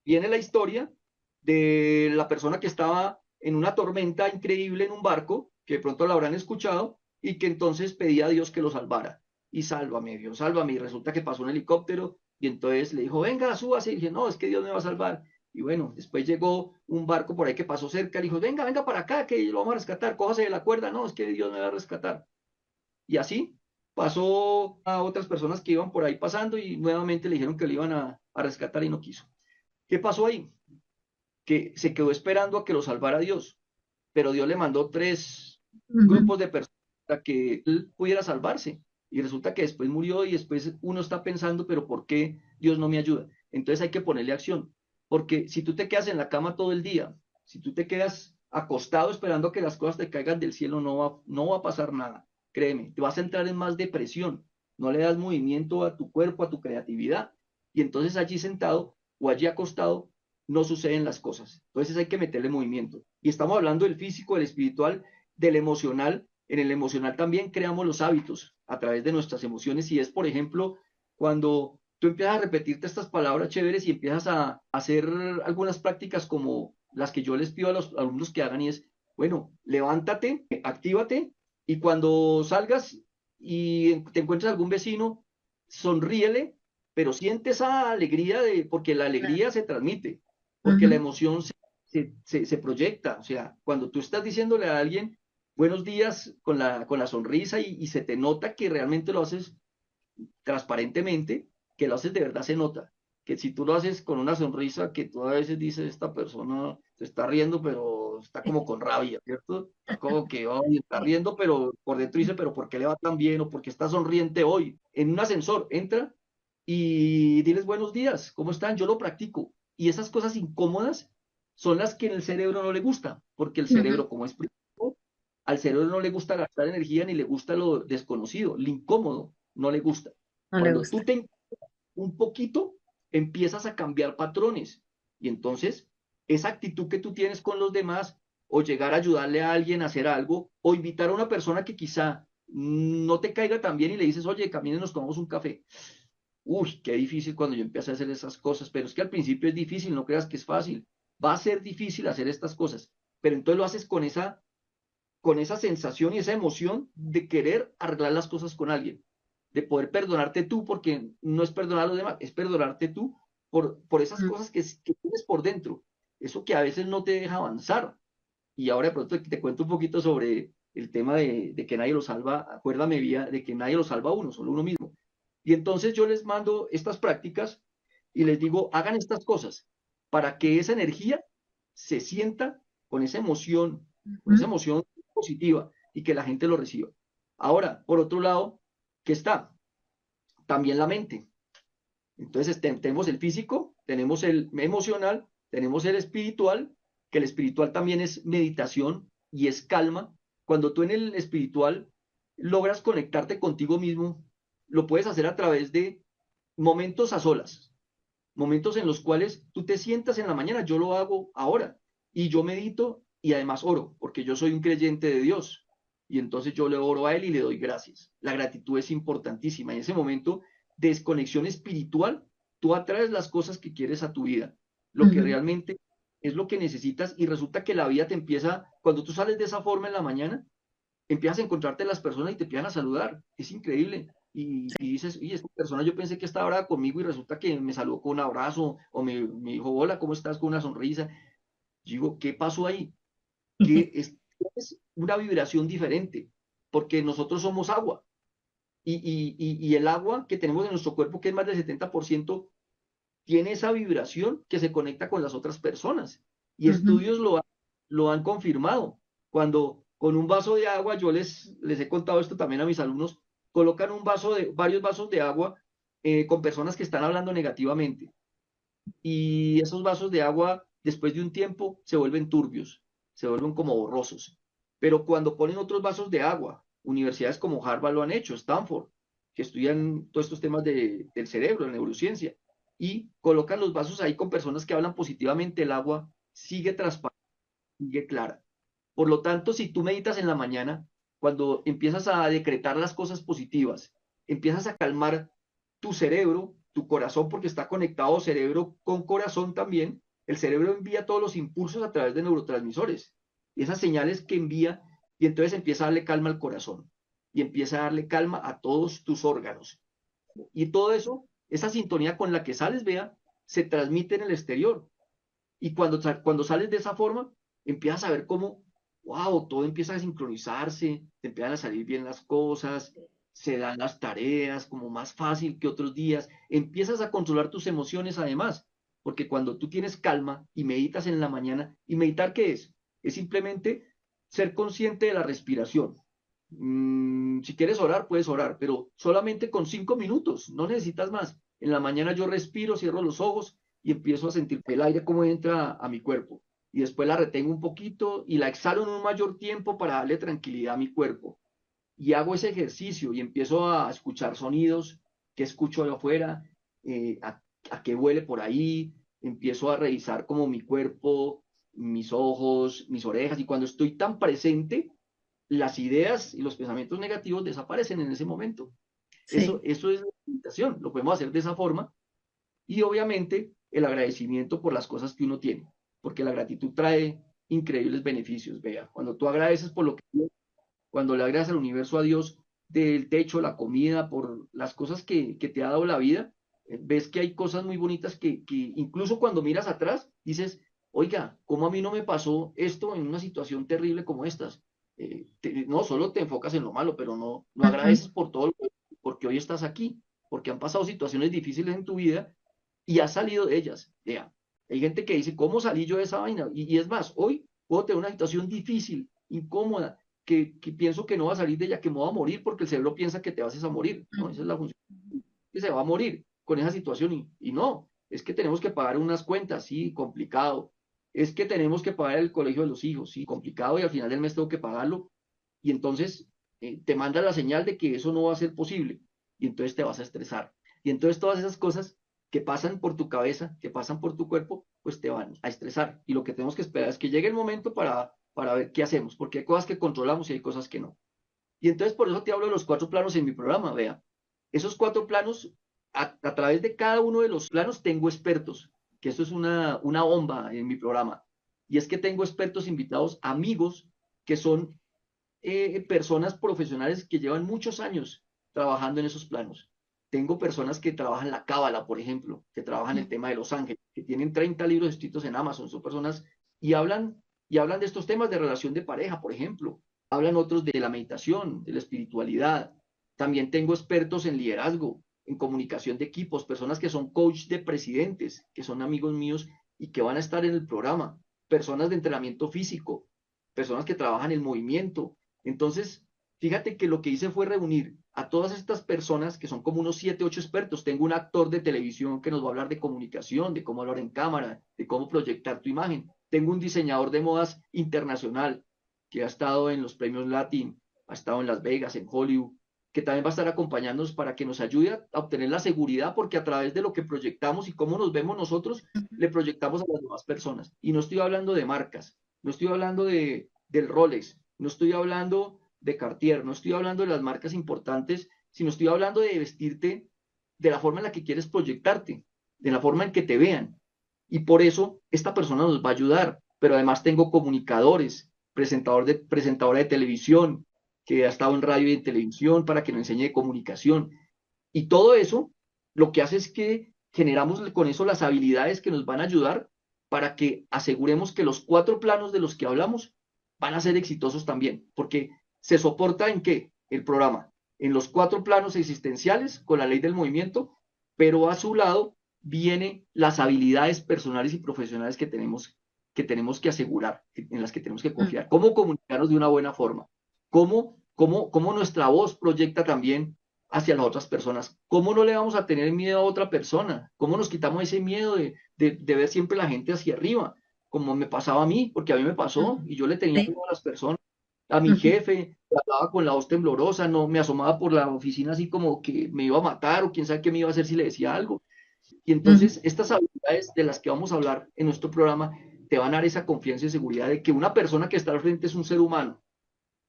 viene la historia de la persona que estaba en una tormenta increíble en un barco, que de pronto la habrán escuchado, y que entonces pedía a Dios que lo salvara. Y sálvame, Dios, sálvame. Y resulta que pasó un helicóptero y entonces le dijo, venga, súbase. Y dije, no, es que Dios me va a salvar. Y bueno, después llegó un barco por ahí que pasó cerca, le dijo, venga, venga para acá, que lo vamos a rescatar, cójase de la cuerda. No, es que Dios me va a rescatar. Y así pasó a otras personas que iban por ahí pasando y nuevamente le dijeron que lo iban a rescatar y no quiso. ¿Qué pasó ahí? Que se quedó esperando a que lo salvara Dios, pero Dios le mandó 3 grupos de personas para que él pudiera salvarse. Y resulta que después murió y después uno está pensando, pero ¿por qué Dios no me ayuda? Entonces hay que ponerle acción, porque si tú te quedas en la cama todo el día, si tú te quedas acostado esperando a que las cosas te caigan del cielo, no va a pasar nada. Créeme, te vas a entrar en más depresión, no le das movimiento a tu cuerpo, a tu creatividad, y entonces allí sentado o allí acostado no suceden las cosas. Entonces hay que meterle movimiento. Y estamos hablando del físico, del espiritual, del emocional. En el emocional también creamos los hábitos a través de nuestras emociones. Y es, por ejemplo, cuando tú empiezas a repetirte estas palabras chéveres y empiezas a hacer algunas prácticas como las que yo les pido a los alumnos que hagan y es, bueno, levántate, actívate y cuando salgas y te encuentres algún vecino, sonríele, pero siente esa alegría porque la claro. alegría se transmite, porque la Ujú, emoción se proyecta. O sea, cuando tú estás diciéndole a alguien buenos días con la sonrisa y se te nota que realmente lo haces transparentemente, que lo haces de verdad se nota. Que si tú lo haces con una sonrisa que tú a veces dices, esta persona se está riendo, pero está como con rabia, ¿cierto? Está como que hoy está sí. riendo, pero por dentro dice, pero ¿por qué le va tan bien? O ¿por qué está sonriente hoy? En un ascensor, entra y diles buenos días, ¿cómo están? Yo lo practico. Y esas cosas incómodas son las que en el cerebro no le gusta, porque el Ujú, cerebro, como es primitivo, al cerebro no le gusta gastar energía ni le gusta lo desconocido, lo incómodo no le gusta. no le Cuando gusta. tú te un poquito, empiezas a cambiar patrones. Y entonces, esa actitud que tú tienes con los demás, o llegar a ayudarle a alguien a hacer algo, o invitar a una persona que quizá no te caiga tan bien y le dices, oye, caminen, nos tomamos un café. Uy, qué difícil cuando yo empecé a hacer esas cosas, pero es que al principio es difícil, no creas que es fácil. Va a ser difícil hacer estas cosas, pero entonces lo haces con esa sensación y esa emoción de querer arreglar las cosas con alguien, de poder perdonarte tú, porque no es perdonar a los demás, es perdonarte tú por esas Mm, cosas que tienes por dentro, eso que a veces no te deja avanzar. Y ahora de pronto te cuento un poquito sobre el tema de que nadie lo salva, acuérdame vía, de que nadie lo salva a uno, solo uno mismo. Y entonces yo les mando estas prácticas y les digo, hagan estas cosas para que esa energía se sienta con esa ujú, emoción positiva y que la gente lo reciba. Ahora, por otro lado, ¿qué está? También la mente. Entonces tenemos el físico, tenemos el emocional, tenemos el espiritual, que el espiritual también es meditación y es calma. Cuando tú en el espiritual logras conectarte contigo mismo, lo puedes hacer a través de momentos a solas, momentos en los cuales tú te sientas en la mañana, yo lo hago ahora, y yo medito y además oro, porque yo soy un creyente de Dios, y entonces yo le oro a Él y le doy gracias. La gratitud es importantísima. En ese momento de desconexión espiritual, tú atraes las cosas que quieres a tu vida, lo que ujú. realmente es lo que necesitas, y resulta que la vida te empieza, cuando tú sales de esa forma en la mañana, empiezas a encontrarte las personas y te empiezan a saludar. Es increíble. Y dices, oye, esta persona yo pensé que estaba brava conmigo y resulta que me saludó con un abrazo o me dijo, hola, ¿cómo estás? Con una sonrisa. Yo digo, ¿qué pasó ahí? Que es una vibración diferente, porque nosotros somos agua. Y el agua que tenemos en nuestro cuerpo, que es más del 70%, tiene esa vibración que se conecta con las otras personas. Y Ujú, estudios lo han confirmado. Cuando con un vaso de agua, yo les he contado esto también a mis alumnos, colocan varios vasos de agua con personas que están hablando negativamente. Y esos vasos de agua, después de un tiempo, se vuelven turbios, se vuelven como borrosos. Pero cuando ponen otros vasos de agua, universidades como Harvard lo han hecho, Stanford, que estudian todos estos temas del cerebro, de neurociencia, y colocan los vasos ahí con personas que hablan positivamente, el agua sigue transparente, sigue clara. Por lo tanto, si tú meditas en la mañana, cuando empiezas a decretar las cosas positivas, empiezas a calmar tu cerebro, tu corazón, porque está conectado cerebro con corazón también. El cerebro envía todos los impulsos a través de neurotransmisores. Y esas señales que envía, y entonces empieza a darle calma al corazón. Y empieza a darle calma a todos tus órganos. Y todo eso, esa sintonía con la que sales, vea, se transmite en el exterior. Y cuando sales de esa forma, empiezas a ver cómo, wow, todo empieza a sincronizarse, te empiezan a salir bien las cosas, se dan las tareas como más fácil que otros días, empiezas a controlar tus emociones además, porque cuando tú tienes calma y meditas en la mañana, ¿y meditar qué es? Es simplemente ser consciente de la respiración. Si quieres orar, puedes orar, pero solamente con 5 minutos, no necesitas más. En la mañana yo respiro, cierro los ojos y empiezo a sentir el aire como entra a mi cuerpo. Y después la retengo un poquito y la exhalo en un mayor tiempo para darle tranquilidad a mi cuerpo. Y hago ese ejercicio y empiezo a escuchar sonidos que escucho de afuera, a que vuele por ahí, empiezo a revisar como mi cuerpo, mis ojos, mis orejas, y cuando estoy tan presente, las ideas y los pensamientos negativos desaparecen en ese momento. Eso, sí. eso es la meditación, lo podemos hacer de esa forma y obviamente el agradecimiento por las cosas que uno tiene. porque la gratitud trae increíbles beneficios, vea. Cuando tú agradeces por lo que tienes, cuando le agradeces al universo, a Dios, del techo, la comida, por las cosas que te ha dado la vida, ves que hay cosas muy bonitas que incluso cuando miras atrás, dices, oiga, ¿cómo a mí no me pasó esto en una situación terrible como estas? No solo te enfocas en lo malo, pero no Ujú, agradeces por todo, porque hoy estás aquí, porque han pasado situaciones difíciles en tu vida y has salido de ellas. Vea, hay gente que dice, ¿cómo salí yo de esa vaina? Y es más, hoy puedo tener una situación difícil, incómoda, que pienso que no va a salir de ella, que me voy a morir porque el cerebro piensa que te vas a morir, ¿no? Esa es la función, que se va a morir con esa situación y no, es que tenemos que pagar unas cuentas, sí, complicado. Es que tenemos que pagar el colegio de los hijos, sí, complicado y al final del mes tengo que pagarlo y entonces te manda la señal de que eso no va a ser posible y entonces te vas a estresar. Y entonces todas esas cosas que pasan por tu cabeza, que pasan por tu cuerpo, pues te van a estresar. Y lo que tenemos que esperar es que llegue el momento para ver qué hacemos, porque hay cosas que controlamos y hay cosas que no. Y entonces por eso te hablo de los cuatro planos en mi programa, vea. Esos cuatro planos, a través de cada uno de los planos tengo expertos, que eso es una bomba en mi programa. Y es que tengo expertos invitados, amigos, que son personas profesionales que llevan muchos años trabajando en esos planos. Tengo personas que trabajan la cábala, por ejemplo, que trabajan el tema de los ángeles, que tienen 30 libros escritos en Amazon, son personas y hablan de estos temas de relación de pareja, por ejemplo. Hablan otros de la meditación, de la espiritualidad. También tengo expertos en liderazgo, en comunicación de equipos, personas que son coach de presidentes, que son amigos míos y que van a estar en el programa. Personas de entrenamiento físico, personas que trabajan el movimiento, entonces, fíjate que lo que hice fue reunir a todas estas personas, que son como unos 7, 8 expertos. Tengo un actor de televisión que nos va a hablar de comunicación, de cómo hablar en cámara, de cómo proyectar tu imagen. Tengo un diseñador de modas internacional que ha estado en los premios Latin, ha estado en Las Vegas, en Hollywood, que también va a estar acompañándonos para que nos ayude a obtener la seguridad, porque a través de lo que proyectamos y cómo nos vemos nosotros, le proyectamos a las demás personas. Y no estoy hablando de marcas, no estoy hablando del Rolex, no estoy hablando de Cartier, no estoy hablando de las marcas importantes, sino estoy hablando de vestirte de la forma en la que quieres proyectarte, de la forma en que te vean. Y por eso esta persona nos va a ayudar. Pero además tengo comunicadores, presentadora de televisión, que ha estado en radio y en televisión para que nos enseñe de comunicación. Y todo eso lo que hace es que generamos con eso las habilidades que nos van a ayudar para que aseguremos que los cuatro planos de los que hablamos van a ser exitosos también, porque se soporta en qué el programa, en los cuatro planos existenciales con la ley del movimiento, pero a su lado vienen las habilidades personales y profesionales que tenemos que asegurar, en las que tenemos que ujú. confiar, cómo comunicarnos de una buena forma, cómo nuestra voz proyecta también hacia las otras personas. ¿Cómo no le vamos a tener miedo a otra persona? ¿Cómo nos quitamos ese miedo de ver siempre la gente hacia arriba? Como me pasaba a mí, porque a mí me pasó Ujú. y yo le tenía Sí. miedo a las personas, a mi Ujú, jefe, hablaba con la voz temblorosa, no me asomaba por la oficina así como que me iba a matar o quién sabe qué me iba a hacer si le decía algo. Y ujú, entonces estas habilidades de las que vamos a hablar en nuestro programa te van a dar esa confianza y seguridad de que una persona que está al frente es un ser humano,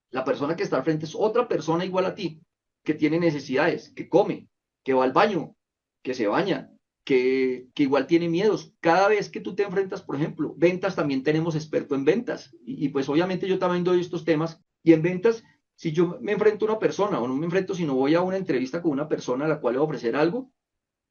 la persona que está al frente es otra persona igual a ti, que tiene necesidades, que come, que va al baño, que se baña, que igual tiene miedos. Cada vez que tú te enfrentas, por ejemplo, ventas, también tenemos experto en ventas. Pues obviamente yo también doy estos temas. Y en ventas, si yo me enfrento a una persona o no me enfrento, si no voy a una entrevista con una persona a la cual le voy a ofrecer algo,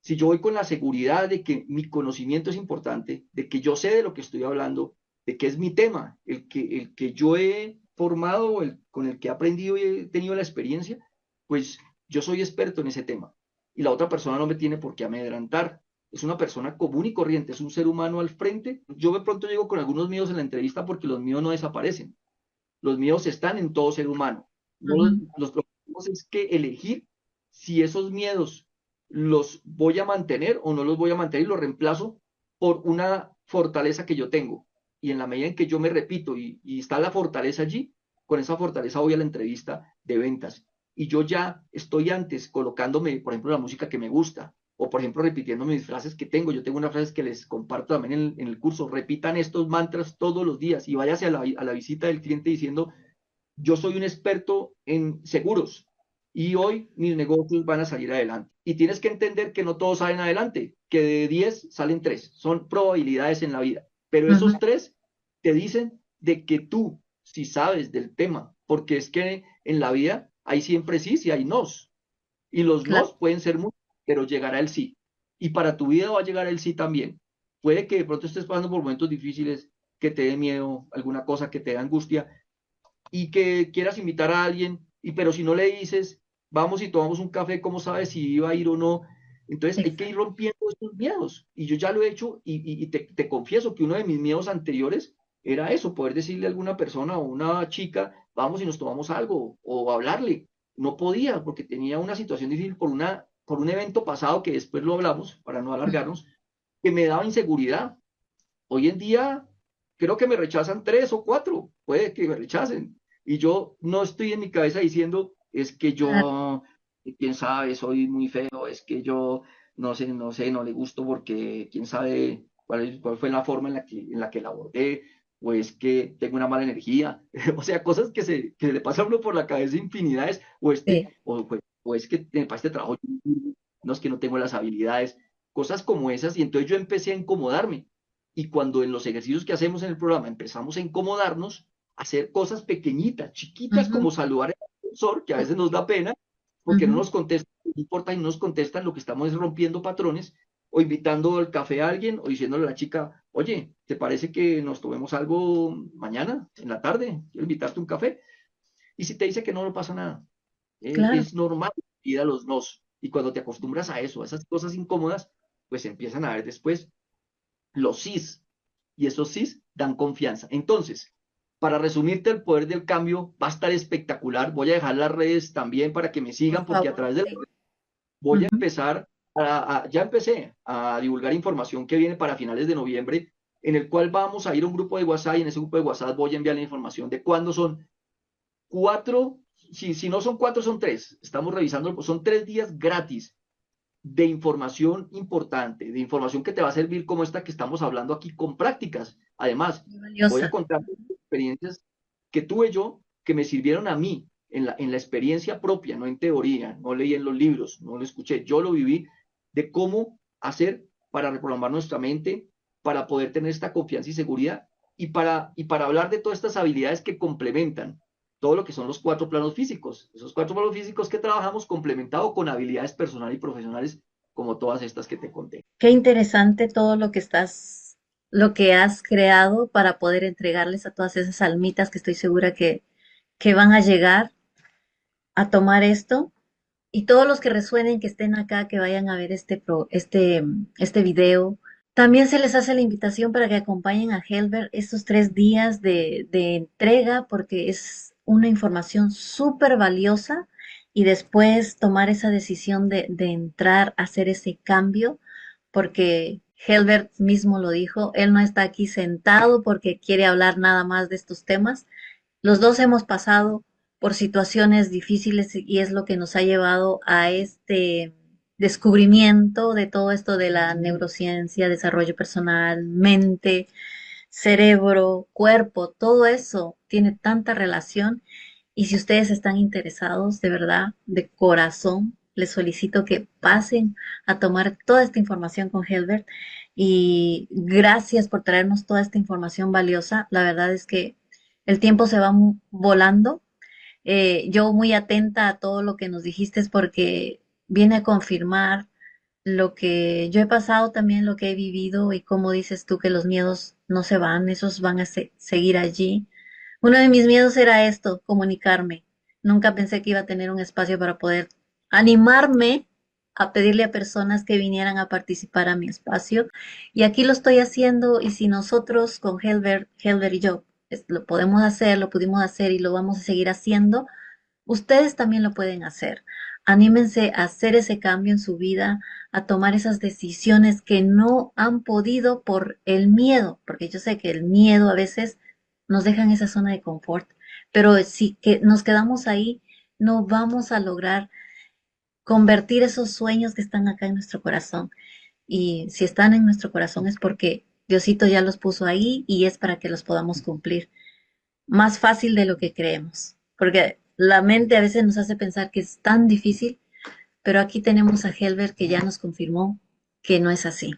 si yo voy con la seguridad de que mi conocimiento es importante, de que yo sé de lo que estoy hablando, de que es mi tema, el que yo he formado, con el que he aprendido y he tenido la experiencia, pues yo soy experto en ese tema. Y la otra persona no me tiene por qué amedrentar. Es una persona común y corriente, es un ser humano al frente. Yo de pronto llego con algunos miedos en la entrevista porque los míos no desaparecen. Los miedos están en todo ser humano. No, ujú, los problemas es que elegir si esos miedos los voy a mantener o no los voy a mantener y los reemplazo por una fortaleza que yo tengo. Y en la medida en que yo me repito y está la fortaleza allí, con esa fortaleza voy a la entrevista de ventas. Y yo ya estoy antes colocándome, por ejemplo, la música que me gusta, o por ejemplo, repitiendo mis frases que tengo. Yo tengo unas frases que les comparto también en el curso. Repitan estos mantras todos los días y váyase a la visita del cliente diciendo, yo soy un experto en seguros y hoy mis negocios van a salir adelante. Y tienes que entender que no todos salen adelante, que de 10 salen 3. Son probabilidades en la vida. pero Ujú. esos tres te dicen de que tú sí sabes del tema, porque es que en la vida hay siempre sí y hay nos, y los Claro, nos pueden ser muchos, pero llegará el sí. Y para tu vida va a llegar el sí también. Puede que de pronto estés pasando por momentos difíciles, que te dé miedo, alguna cosa que te dé angustia, y que quieras invitar a alguien, y pero si no le dices, vamos y tomamos un café, ¿cómo sabes si iba a ir o no? Entonces hay que ir exacto. rompiendo esos miedos. Y yo ya lo he hecho y te confieso que uno de mis miedos anteriores era eso, poder decirle a alguna persona o una chica, vamos y nos tomamos algo o hablarle. No podía porque tenía una situación difícil por un evento pasado que después lo hablamos para no alargarnos, que me daba inseguridad. Hoy en día creo que me rechazan tres o cuatro, puede que me rechacen. Y yo no estoy en mi cabeza diciendo, es que Claro, yo, quién sabe, soy muy feo, es que yo no sé, no le gusto porque quién sabe cuál fue la forma en la que la abordé, o es que tengo una mala energía. O sea, cosas que le pasan a uno por la cabeza infinidades, sí. o es que para este trabajo no es que no tengo las habilidades, cosas como esas. Y entonces yo empecé a incomodarme. Y cuando en los ejercicios que hacemos en el programa empezamos a incomodarnos, a hacer cosas pequeñitas, chiquitas, Ujú, como saludar al profesor, que a veces nos da pena, porque no ujú. nos contestan, no importa y no nos contestan, lo que estamos es rompiendo patrones, o invitando el café a alguien, o diciéndole a la chica, oye, ¿te parece que nos tomemos algo mañana, en la tarde? Quiero invitarte a un café. Y si te dice que no, no pasa nada. Claro, Es normal ir a los nos. Y cuando te acostumbras a eso, a esas cosas incómodas, pues empiezan a ver después los sís, y esos sís dan confianza. Entonces, para resumirte, el poder del cambio va a estar espectacular. Voy a dejar las redes también para que me por sigan, porque a favor, través de las sí. redes voy a Ujú. empezar ya empecé a divulgar información que viene para finales de noviembre, en el cual vamos a ir a un grupo de WhatsApp, y en ese grupo de WhatsApp voy a enviar la información de cuándo son cuatro, si no son cuatro, son tres. Estamos revisando, son 3 días gratis de información importante, de información que te va a servir como esta que estamos hablando aquí con prácticas. Además, Muy voy a valiosa. contar experiencias que tuve yo que me sirvieron a mí en la experiencia propia, no en teoría, no leí en los libros, no lo escuché, yo lo viví, de cómo hacer para reprogramar nuestra mente, para poder tener esta confianza y seguridad, y para hablar de todas estas habilidades que complementan todo lo que son los 4 planos físicos. Esos 4 planos físicos que trabajamos complementado con habilidades personales y profesionales como todas estas que te conté. Qué interesante todo lo que has creado para poder entregarles a todas esas almitas que estoy segura que van a llegar a tomar esto. Y todos los que resuenen, que estén acá, que vayan a ver este video. También se les hace la invitación para que acompañen a Helber estos 3 días de entrega, porque es una información súper valiosa y después tomar esa decisión de entrar a hacer ese cambio, porque Helbert mismo lo dijo, él no está aquí sentado porque quiere hablar nada más de estos temas. Los dos hemos pasado por situaciones difíciles y es lo que nos ha llevado a este descubrimiento de todo esto de la neurociencia, desarrollo personal, mente, cerebro, cuerpo, todo eso tiene tanta relación. Y si ustedes están interesados, de verdad, de corazón, les solicito que pasen a tomar toda esta información con Helbert. Y gracias por traernos toda esta información valiosa. La verdad es que el tiempo se va volando. Yo muy atenta a todo lo que nos dijiste porque viene a confirmar lo que yo he pasado también, lo que he vivido y como dices tú que los miedos no se van, esos van a seguir allí. Uno de mis miedos era esto, comunicarme. Nunca pensé que iba a tener un espacio para poder animarme a pedirle a personas que vinieran a participar a mi espacio. Y aquí lo estoy haciendo y si nosotros con Helber y yo lo podemos hacer, lo pudimos hacer y lo vamos a seguir haciendo, ustedes también lo pueden hacer. Anímense a hacer ese cambio en su vida, a tomar esas decisiones que no han podido por el miedo, porque yo sé que el miedo a veces nos deja en esa zona de confort, pero si que nos quedamos ahí, no vamos a lograr convertir esos sueños que están acá en nuestro corazón. Y si están en nuestro corazón es porque Diosito ya los puso ahí y es para que los podamos cumplir más fácil de lo que creemos, porque la mente a veces nos hace pensar que es tan difícil, pero aquí tenemos a Helbert que ya nos confirmó que no es así.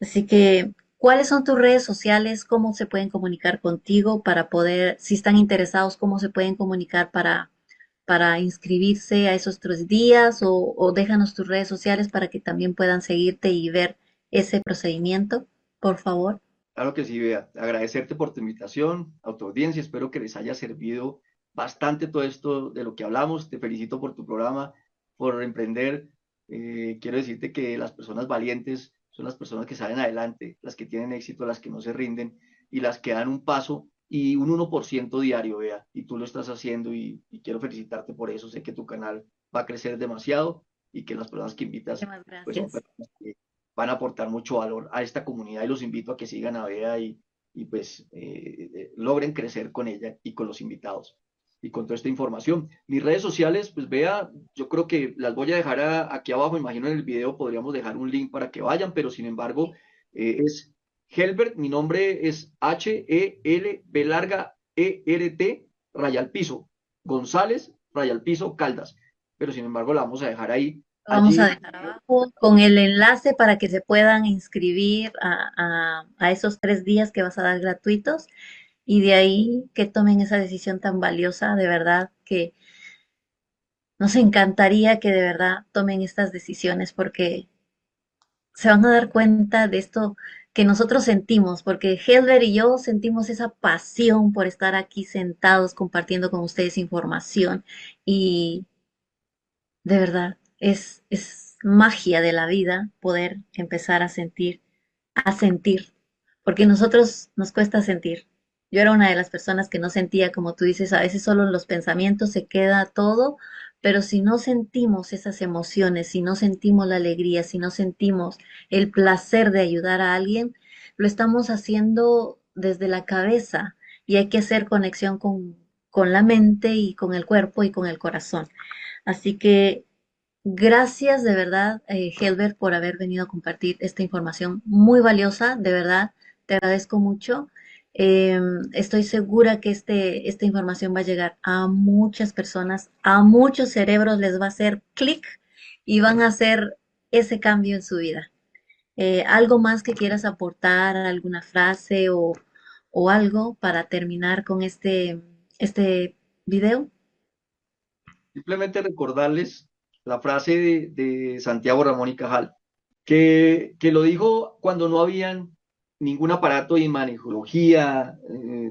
Así que ¿Cuáles son tus redes sociales? ¿Cómo se pueden comunicar contigo para poder, si están interesados, cómo se pueden comunicar para inscribirse a esos 3 días o déjanos tus redes sociales para que también puedan seguirte y ver ese procedimiento, por favor? Claro que sí, Bea. Agradecerte por tu invitación, a tu audiencia. Espero que les haya servido bastante todo esto de lo que hablamos. Te felicito por tu programa, por emprender. Quiero decirte que las personas valientes son las personas que salen adelante, las que tienen éxito, las que no se rinden y las que dan un paso y un 1% diario, Bea. Y tú lo estás haciendo y quiero felicitarte por eso. Sé que tu canal va a crecer demasiado y que las personas que invitas Muchísimas pues son gracias. personas que van a aportar mucho valor a esta comunidad y los invito a que sigan a Bea y pues logren crecer con ella y con los invitados y con toda esta información. Mis redes sociales, pues Bea, yo creo que las voy a dejar aquí abajo, imagino en el video podríamos dejar un link para que vayan, pero sin embargo es Helbert, mi nombre es Helb larga ERT, raya al piso, González, raya al piso, Caldas, pero sin embargo la vamos a dejar ahí. Lo vamos Allí a dejar abajo con el enlace para que se puedan inscribir a esos 3 días que vas a dar gratuitos y de ahí que tomen esa decisión tan valiosa, de verdad que nos encantaría que de verdad tomen estas decisiones porque se van a dar cuenta de esto que nosotros sentimos, porque Helber y yo sentimos esa pasión por estar aquí sentados compartiendo con ustedes información y de verdad es magia de la vida poder empezar a sentir, porque nosotros nos cuesta sentir. Yo era una de las personas que no sentía, como tú dices, a veces solo en los pensamientos se queda todo, pero si no sentimos esas emociones, si no sentimos la alegría, si no sentimos el placer de ayudar a alguien, lo estamos haciendo desde la cabeza y hay que hacer conexión con la mente y con el cuerpo y con el corazón. Así que gracias de verdad, Helber, por haber venido a compartir esta información muy valiosa. De verdad, te agradezco mucho. Estoy segura que esta información va a llegar a muchas personas, a muchos cerebros les va a hacer clic y van a hacer ese cambio en su vida. ¿Algo más que quieras aportar, alguna frase o algo para terminar con este video? simplemente recordarles la frase de Santiago Ramón y Cajal, que lo dijo cuando no habían ningún aparato de imagenología,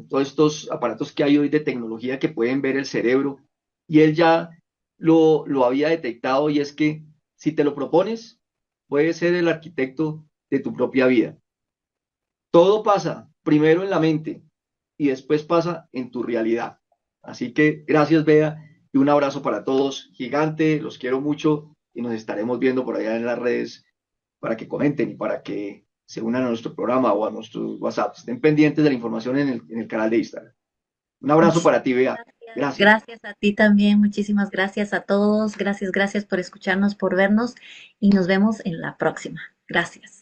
todos estos aparatos que hay hoy de tecnología que pueden ver el cerebro, y él ya lo había detectado, y es que si te lo propones, puedes ser el arquitecto de tu propia vida. Todo pasa primero en la mente y después pasa en tu realidad. Así que gracias, Bea, y un abrazo para todos, gigante, los quiero mucho y nos estaremos viendo por allá en las redes para que comenten y para que se unan a nuestro programa o a nuestros WhatsApp. Estén pendientes de la información en el canal de Instagram. Un abrazo Muchísimas para ti, Bea. gracias. Gracias. Gracias a ti también. Muchísimas gracias a todos. Gracias, gracias por escucharnos, por vernos y nos vemos en la próxima. Gracias.